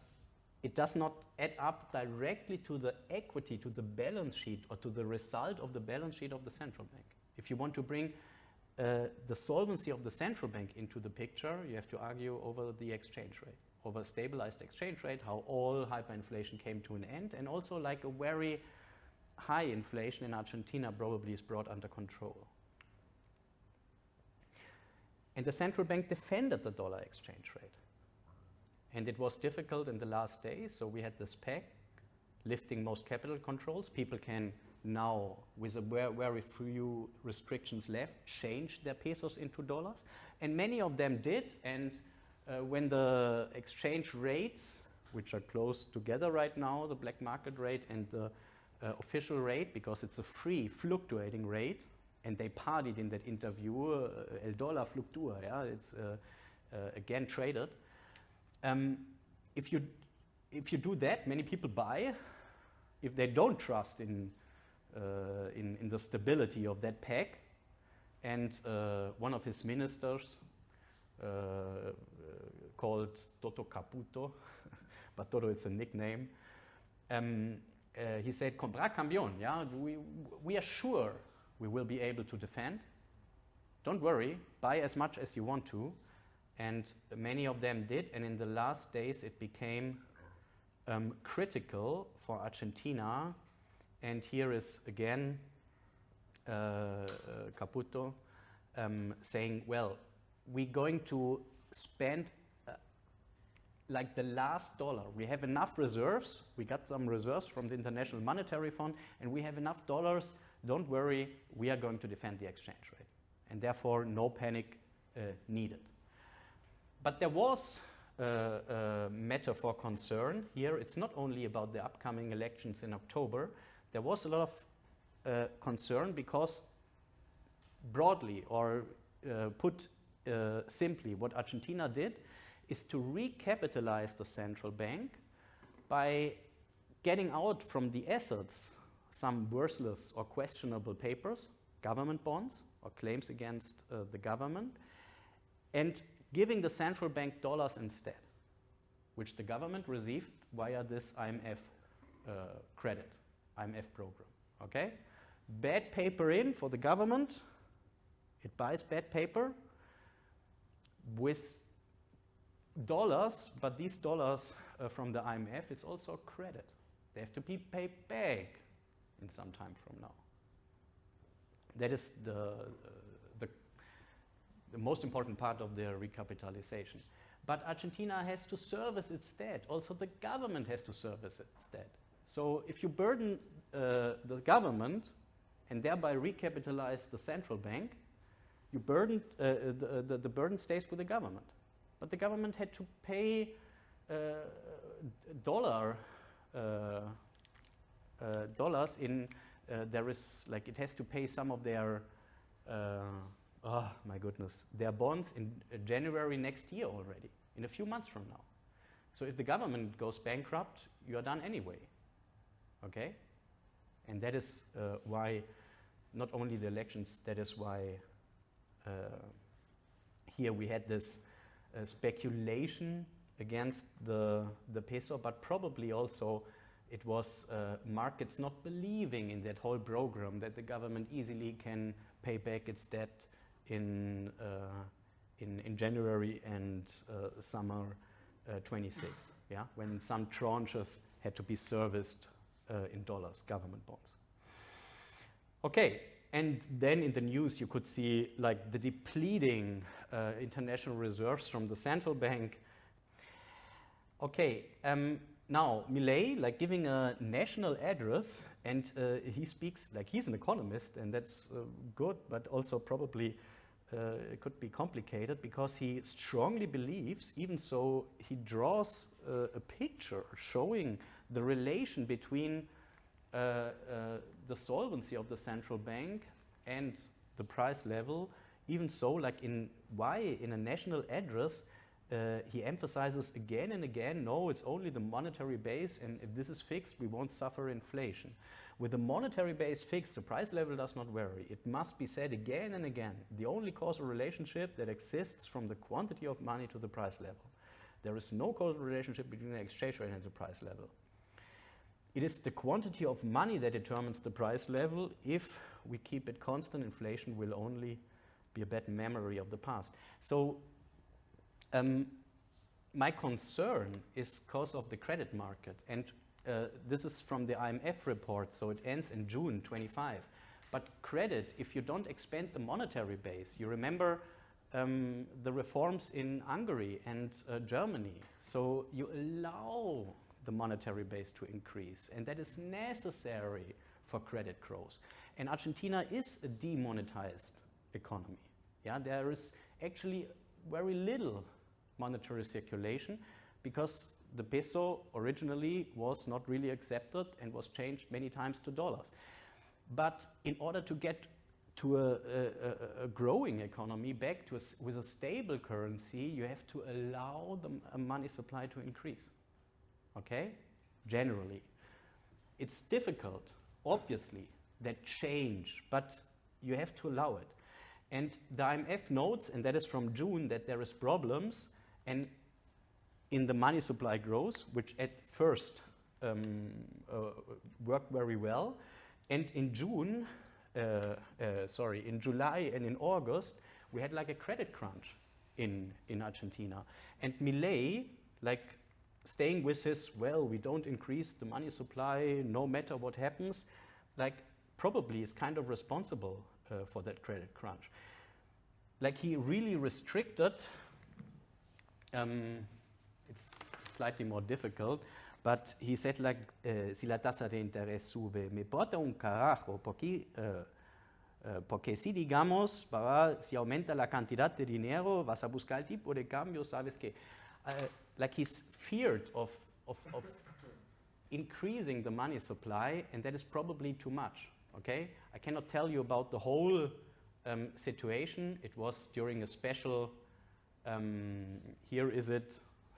it does not add up directly to the equity, to the balance sheet, or to the result of the balance sheet of the central bank. If you want to bring the solvency of the central bank into the picture, you have to argue over the exchange rate, over a stabilized exchange rate, how all hyperinflation came to an end, and also like a very high inflation in Argentina probably is brought under control. And the central bank defended the dollar exchange rate. And it was difficult in the last days, so we had this peg lifting most capital controls. People can now, with a very few restrictions left, change their pesos into dollars. And many of them did, and when the exchange rates, which are close together right now, the black market rate and the official rate, because it's a free fluctuating rate, and they partied in that interview, el dólar fluctúa, yeah, it's again traded. If you do that, many people buy. If they don't trust in the stability of that peg, and one of his ministers called Toto Caputo, but Toto it's a nickname. He said, "Comprar cambión, yeah, we are sure we will be able to defend. Don't worry, buy as much as you want to." And many of them did, and in the last days it became critical for Argentina. And here is again Caputo saying, well, we're going to spend like the last dollar. We have enough reserves. We got some reserves from the International Monetary Fund, and we have enough dollars. Don't worry, we are going to defend the exchange rate. And therefore, no panic needed. But there was a matter for concern here. It's not only about the upcoming elections in October. There was a lot of concern because broadly, or put simply, what Argentina did is to recapitalize the central bank by getting out from the assets some worthless or questionable papers, government bonds or claims against the government, and giving the central bank dollars instead, which the government received via this IMF credit, IMF program, okay? Bad paper in for the government, it buys bad paper with dollars, but these dollars from the IMF, it's also credit. They have to be paid back in some time from now. That is the most important part of the recapitalization. But Argentina has to service its debt. Also, the government has to service its debt. So if you burden the government and thereby recapitalize the central bank, you burden, the burden stays with the government. But the government had to pay dollars in, there is, like, it has to pay some of their, oh my goodness, their bonds in January next year already, in a few months from now. So if the government goes bankrupt, you are done anyway, okay? And that is why, not only the elections, that is why here we had this speculation against the peso, but probably also it was markets not believing in that whole program that the government easily can pay back its debt in January and summer 26, yeah, when some tranches had to be serviced in dollars, government bonds. Okay, and then in the news you could see like the depleting international reserves from the central bank. Okay, now Milei, like, giving a national address, and he speaks like he's an economist, and that's good, but also probably it could be complicated because he strongly believes, even so he draws a picture showing the relation between the solvency of the central bank and the price level. Even so, like in a national address, he emphasizes again and again, no, it's only the monetary base, and if this is fixed, we won't suffer inflation. With the monetary base fixed, the price level does not vary. It must be said again and again, the only causal relationship that exists from the quantity of money to the price level. There is no causal relationship between the exchange rate and the price level. It is the quantity of money that determines the price level. If we keep it constant, inflation will only be a bad memory of the past. So my concern is because of the credit market, and this is from the IMF report, so it ends in June 25. But credit, if you don't expand the monetary base, you remember the reforms in Hungary and Germany, so you allow the monetary base to increase, and that is necessary for credit growth. And Argentina is a demonetized economy. Yeah, there is actually very little monetary circulation because the peso originally was not really accepted and was changed many times to dollars. But in order to get to a growing economy back to with a stable currency, you have to allow the money supply to increase. Okay? Generally. It's difficult, obviously, that change, but you have to allow it. And the IMF notes, and that is from June, that there is problems and in the money supply growth, which at first worked very well. And in July and in August, we had like a credit crunch in Argentina. And Milei, like staying with his, well, we don't increase the money supply no matter what happens, like probably is kind of responsible for that credit crunch. Like he really restricted, it's slightly more difficult, but he said like, si la tasa de interés sube, me importa un carajo, porque si digamos, si aumenta la cantidad de dinero, vas a buscar el tipo de cambio, sabes que, like he's feared of increasing the money supply, and that is probably too much, okay? I cannot tell you about the whole situation. It was during a special, here is it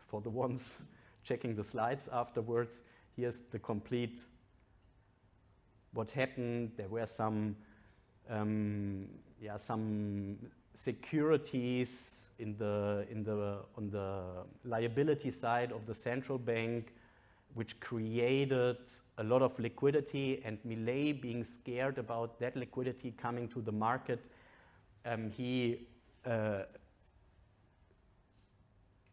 for the ones checking the slides afterwards. Here's the complete what happened. There were some securities on the liability side of the central bank, which created a lot of liquidity, and Milei, being scared about that liquidity coming to the market, he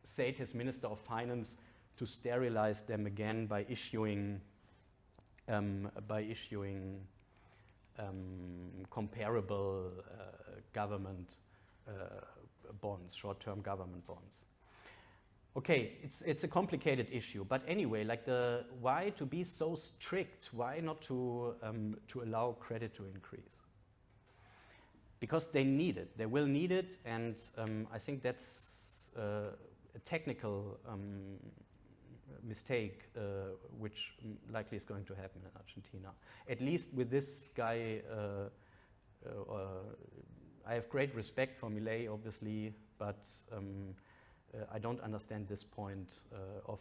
said his Minister of Finance to sterilize them again by issuing comparable government bonds, short-term government bonds. Okay, it's a complicated issue, but anyway, like why to be so strict? Why not to allow credit to increase? Because they need it. They will need it, and I think that's a technical mistake, which likely is going to happen in Argentina. At least with this guy, I have great respect for Milei, obviously, but I don't understand this point of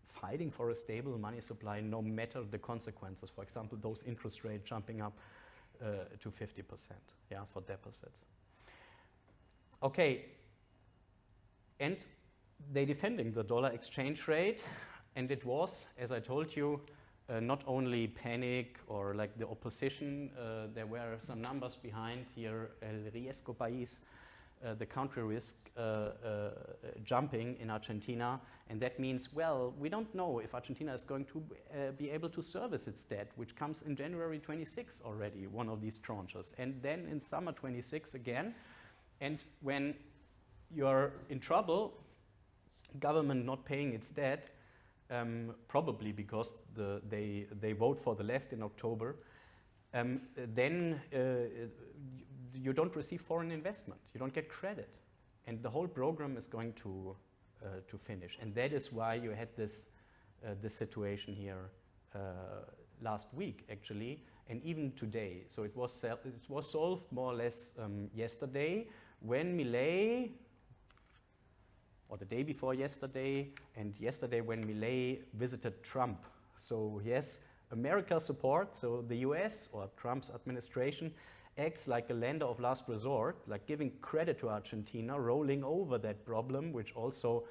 fighting for a stable money supply, no matter the consequences. For example, those interest rates jumping up to 50%, for deposits. Okay, and they defending the dollar exchange rate, and it was, as I told you, not only panic or like the opposition. There were some numbers behind here. El riesgo país, the country risk jumping in Argentina, and that means, well, we don't know if Argentina is going to be able to service its debt, which comes in January 26 already, one of these tranches, and then in summer 26 again. And when you're in trouble, government not paying its debt, probably because they vote for the left in October, then you don't receive foreign investment. You don't get credit, and the whole program is going to finish. And that is why you had this situation here last week, actually, and even today. So it was solved more or less yesterday when Milei, or the day before yesterday, and yesterday when Milei visited Trump. So yes, America support, so the US or Trump's administration acts like a lender of last resort, like giving credit to Argentina, rolling over that problem, which also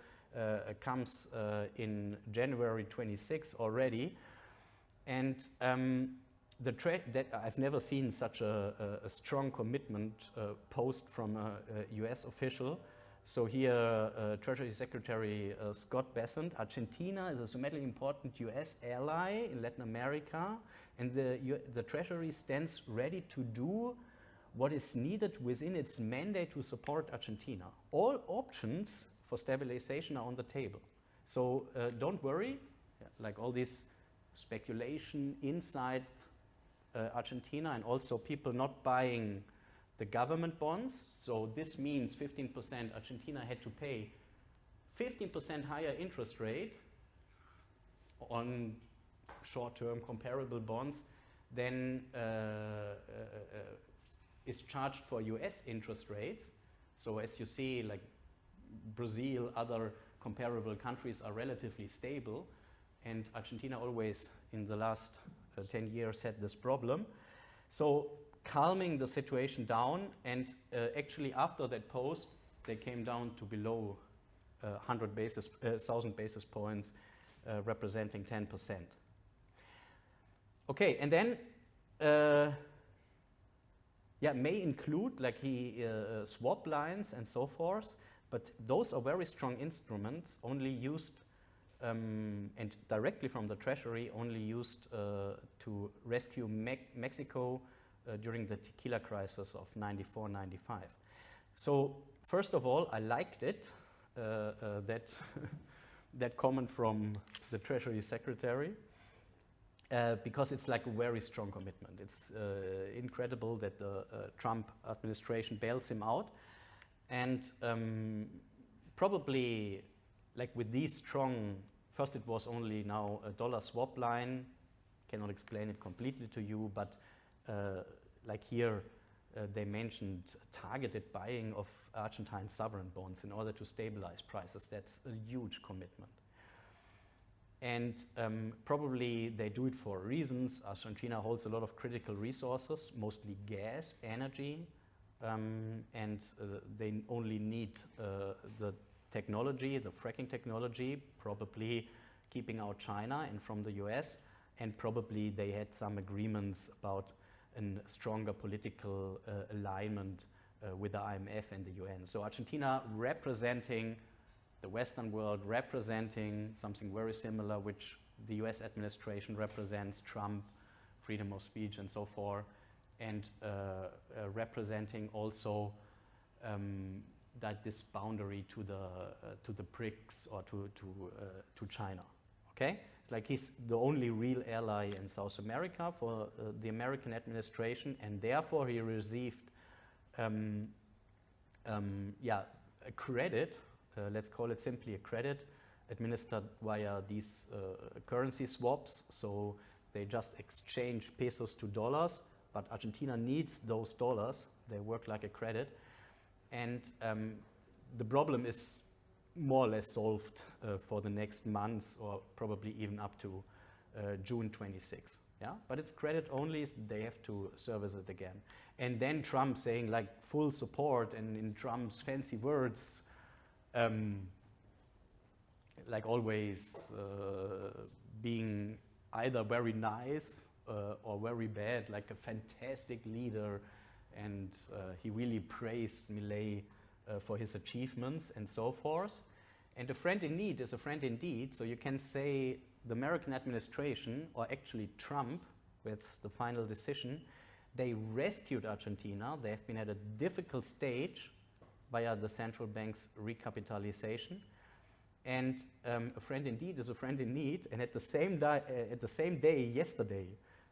comes in January 26 already. And that I've never seen such a strong commitment post from a US official. So here, Treasury Secretary Scott Bessent, Argentina is a tremendously important US ally in Latin America, and the Treasury stands ready to do what is needed within its mandate to support Argentina. All options for stabilization are on the table. So don't worry, like all this speculation inside Argentina, and also people not buying the government bonds. So this means 15%, Argentina had to pay 15% higher interest rate on short-term comparable bonds than is charged for US interest rates. So as you see, like Brazil, other comparable countries are relatively stable, and Argentina always in the last 10 years had this problem. So calming the situation down, and actually after that post, they came down to below 1,000 basis points, representing 10%. Okay, and then may include like swap lines and so forth, but those are very strong instruments, only used and directly from the Treasury, only used to rescue Mexico during the tequila crisis of 94-95. So first of all, I liked it, that comment from the Treasury Secretary, because it's like a very strong commitment. It's incredible that the Trump administration bails him out, and probably like with these strong, first it was only now a dollar swap line, cannot explain it completely to you, but like here, they mentioned targeted buying of Argentine sovereign bonds in order to stabilize prices. That's a huge commitment. And probably they do it for reasons. Argentina holds a lot of critical resources, mostly gas, energy, and they only need the technology, the fracking technology, probably keeping out China and from the US, and probably they had some agreements about a stronger political alignment with the IMF and the UN. So Argentina representing the Western world, representing something very similar, which the US administration represents, Trump, freedom of speech and so forth, and representing also that this boundary to the BRICS or to China. Okay, it's like he's the only real ally in South America for the American administration, and therefore he received, a credit. Let's call it simply a credit, administered via these currency swaps. So they just exchange pesos to dollars, but Argentina needs those dollars. They work like a credit. And the problem is more or less solved for the next months, or probably even up to June 26. Yeah? But it's credit only, they have to service it again. And then Trump saying like full support, and in Trump's fancy words, like always, being either very nice or very bad, like a fantastic leader, and he really praised Milei for his achievements and so forth. And a friend in need is a friend indeed, so you can say the American administration, or actually Trump, with the final decision, they rescued Argentina. They have been at a difficult stage via the central bank's recapitalization. And a friend indeed is a friend in need. And at the same day, yesterday,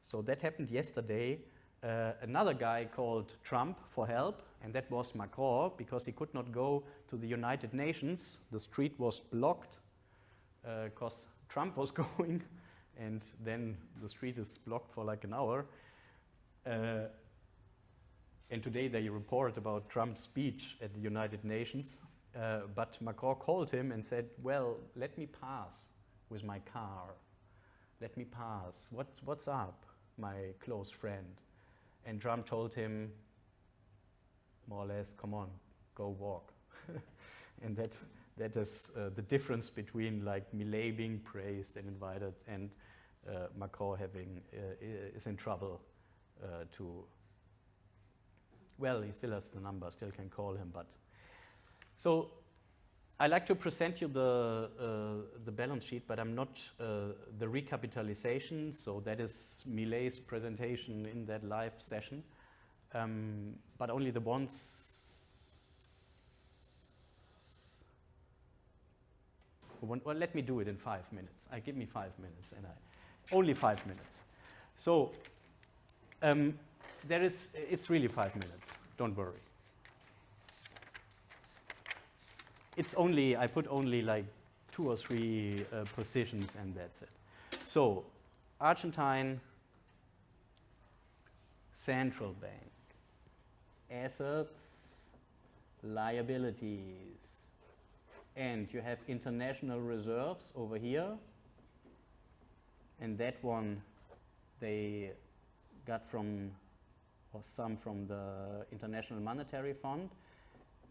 so that happened yesterday, another guy called Trump for help, and that was Macron, because he could not go to the United Nations. The street was blocked because Trump was going, and then the street is blocked for like an hour. And today they report about Trump's speech at the United Nations, but Macron called him and said, well, let me pass with my car. Let me pass. What's up, my close friend? And Trump told him, more or less, come on, go walk. And that is the difference between like Milei being praised and invited, and Macron is in trouble to. Well, he still has the number, still can call him, but. So I like to present you the balance sheet, but I'm not the recapitalization, so that is Milei's presentation in that live session, but only the bonds. Well, let me do it in 5 minutes. Give me 5 minutes, and only 5 minutes. So it's really 5 minutes, don't worry. I put only like 2 or 3 positions, and that's it. So, Argentine Central Bank, assets, liabilities, and you have international reserves over here, and that one they got some from the International Monetary Fund,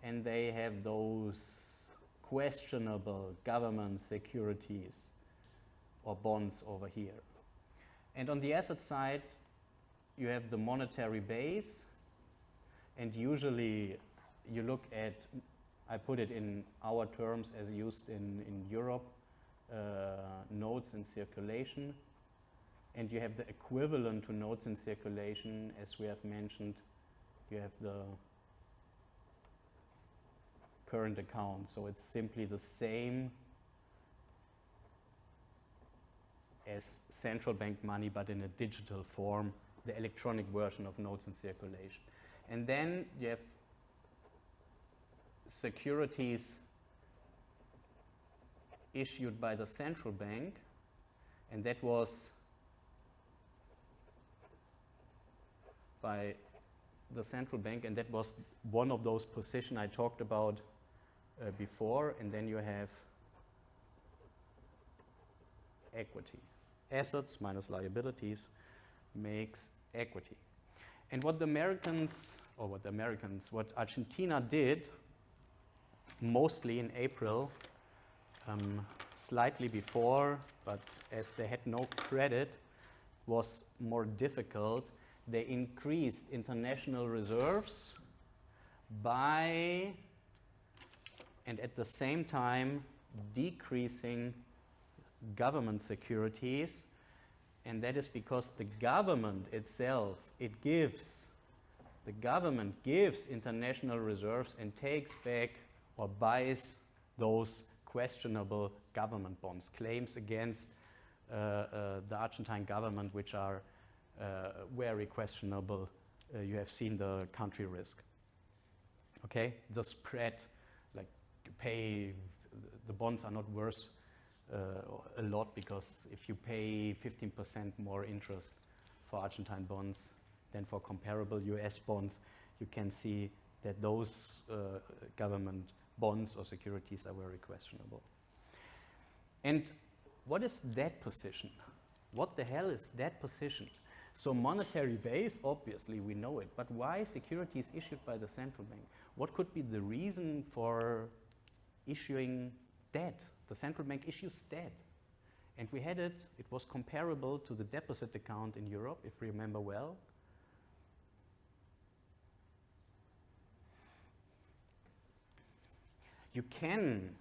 and they have those questionable government securities or bonds over here. And on the asset side, you have the monetary base, and usually you look at, I put it in our terms as used in Europe, notes in circulation, and you have the equivalent to notes in circulation, as we have mentioned, you have the current account. So it's simply the same as central bank money, but in a digital form, the electronic version of notes in circulation. And then you have securities issued by the central bank, and that was by the central bank, and that was one of those positions I talked about before, and then you have equity. Assets minus liabilities makes equity. And what Argentina did, mostly in April, slightly before, but as they had no credit, was more difficult. They increased international reserves by, and at the same time, decreasing government securities. And that is because the government itself, the government gives international reserves and takes back or buys those questionable government bonds, claims against the Argentine government, which are very questionable. You have seen the country risk. Okay, the spread, like you pay, the bonds are not worth a lot, because if you pay 15% more interest for Argentine bonds than for comparable US bonds, you can see that those government bonds or securities are very questionable. And what is that position? What the hell is that position? So monetary base, obviously we know it, but why securities issued by the central bank? What could be the reason for issuing debt? The central bank issues debt. And we had it was comparable to the deposit account in Europe, if you remember well. You can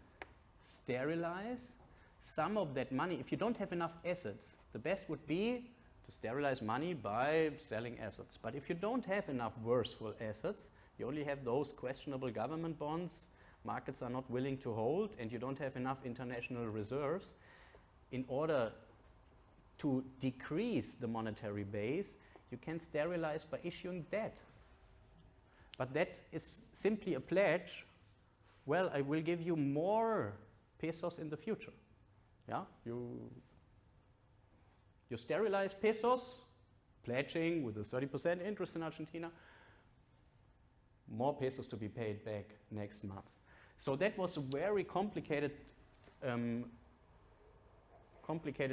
sterilize some of that money. If you don't have enough assets, the best would be to sterilize money by selling assets. But if you don't have enough worthwhile assets, you only have those questionable government bonds markets are not willing to hold, and you don't have enough international reserves, in order to decrease the monetary base, you can sterilize by issuing debt. But that is simply a pledge. Well, I will give you more pesos in the future. Yeah, you sterilize pesos, pledging with a 30% interest in Argentina, more pesos to be paid back next month. So that was a very complicated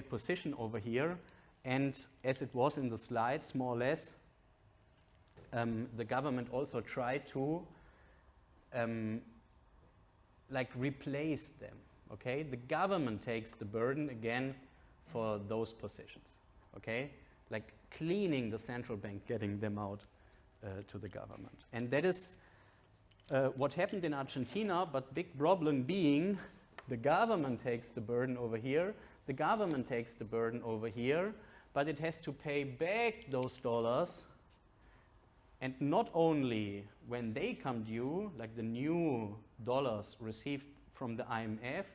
position over here, and as it was in the slides, more or less, the government also tried to replace them. Okay, the government takes the burden again for those positions. Okay, like cleaning the central bank, getting them out to the government, and that is what happened in Argentina. But big problem being, the government takes the burden over here. The government takes the burden over here, but it has to pay back those dollars. And not only when they come due, like the new dollars received from the IMF,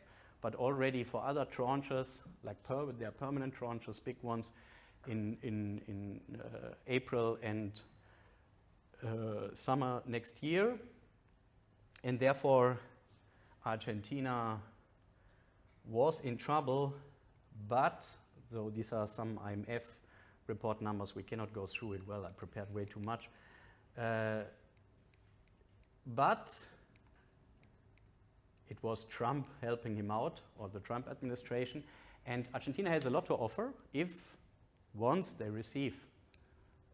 but already for other tranches, like their permanent tranches, big ones, in April and summer next year. And therefore, Argentina was in trouble, but, so these are some IMF report numbers, we cannot go through it well, I prepared way too much. But it was Trump helping him out, or the Trump administration, and Argentina has a lot to offer if once they receive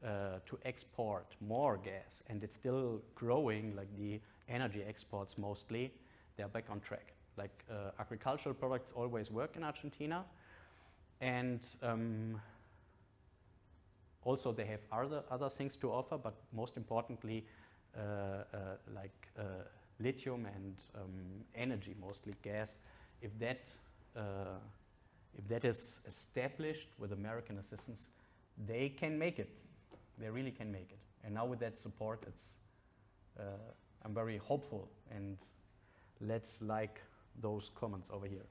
to export more gas, and it's still growing, like the energy exports mostly, they're back on track. Like agricultural products always work in Argentina, and also they have other things to offer, but most importantly, lithium and energy, mostly gas. If that is established with American assistance, they can make it. They really can make it. And now with that support, I'm very hopeful, and let's like those comments over here.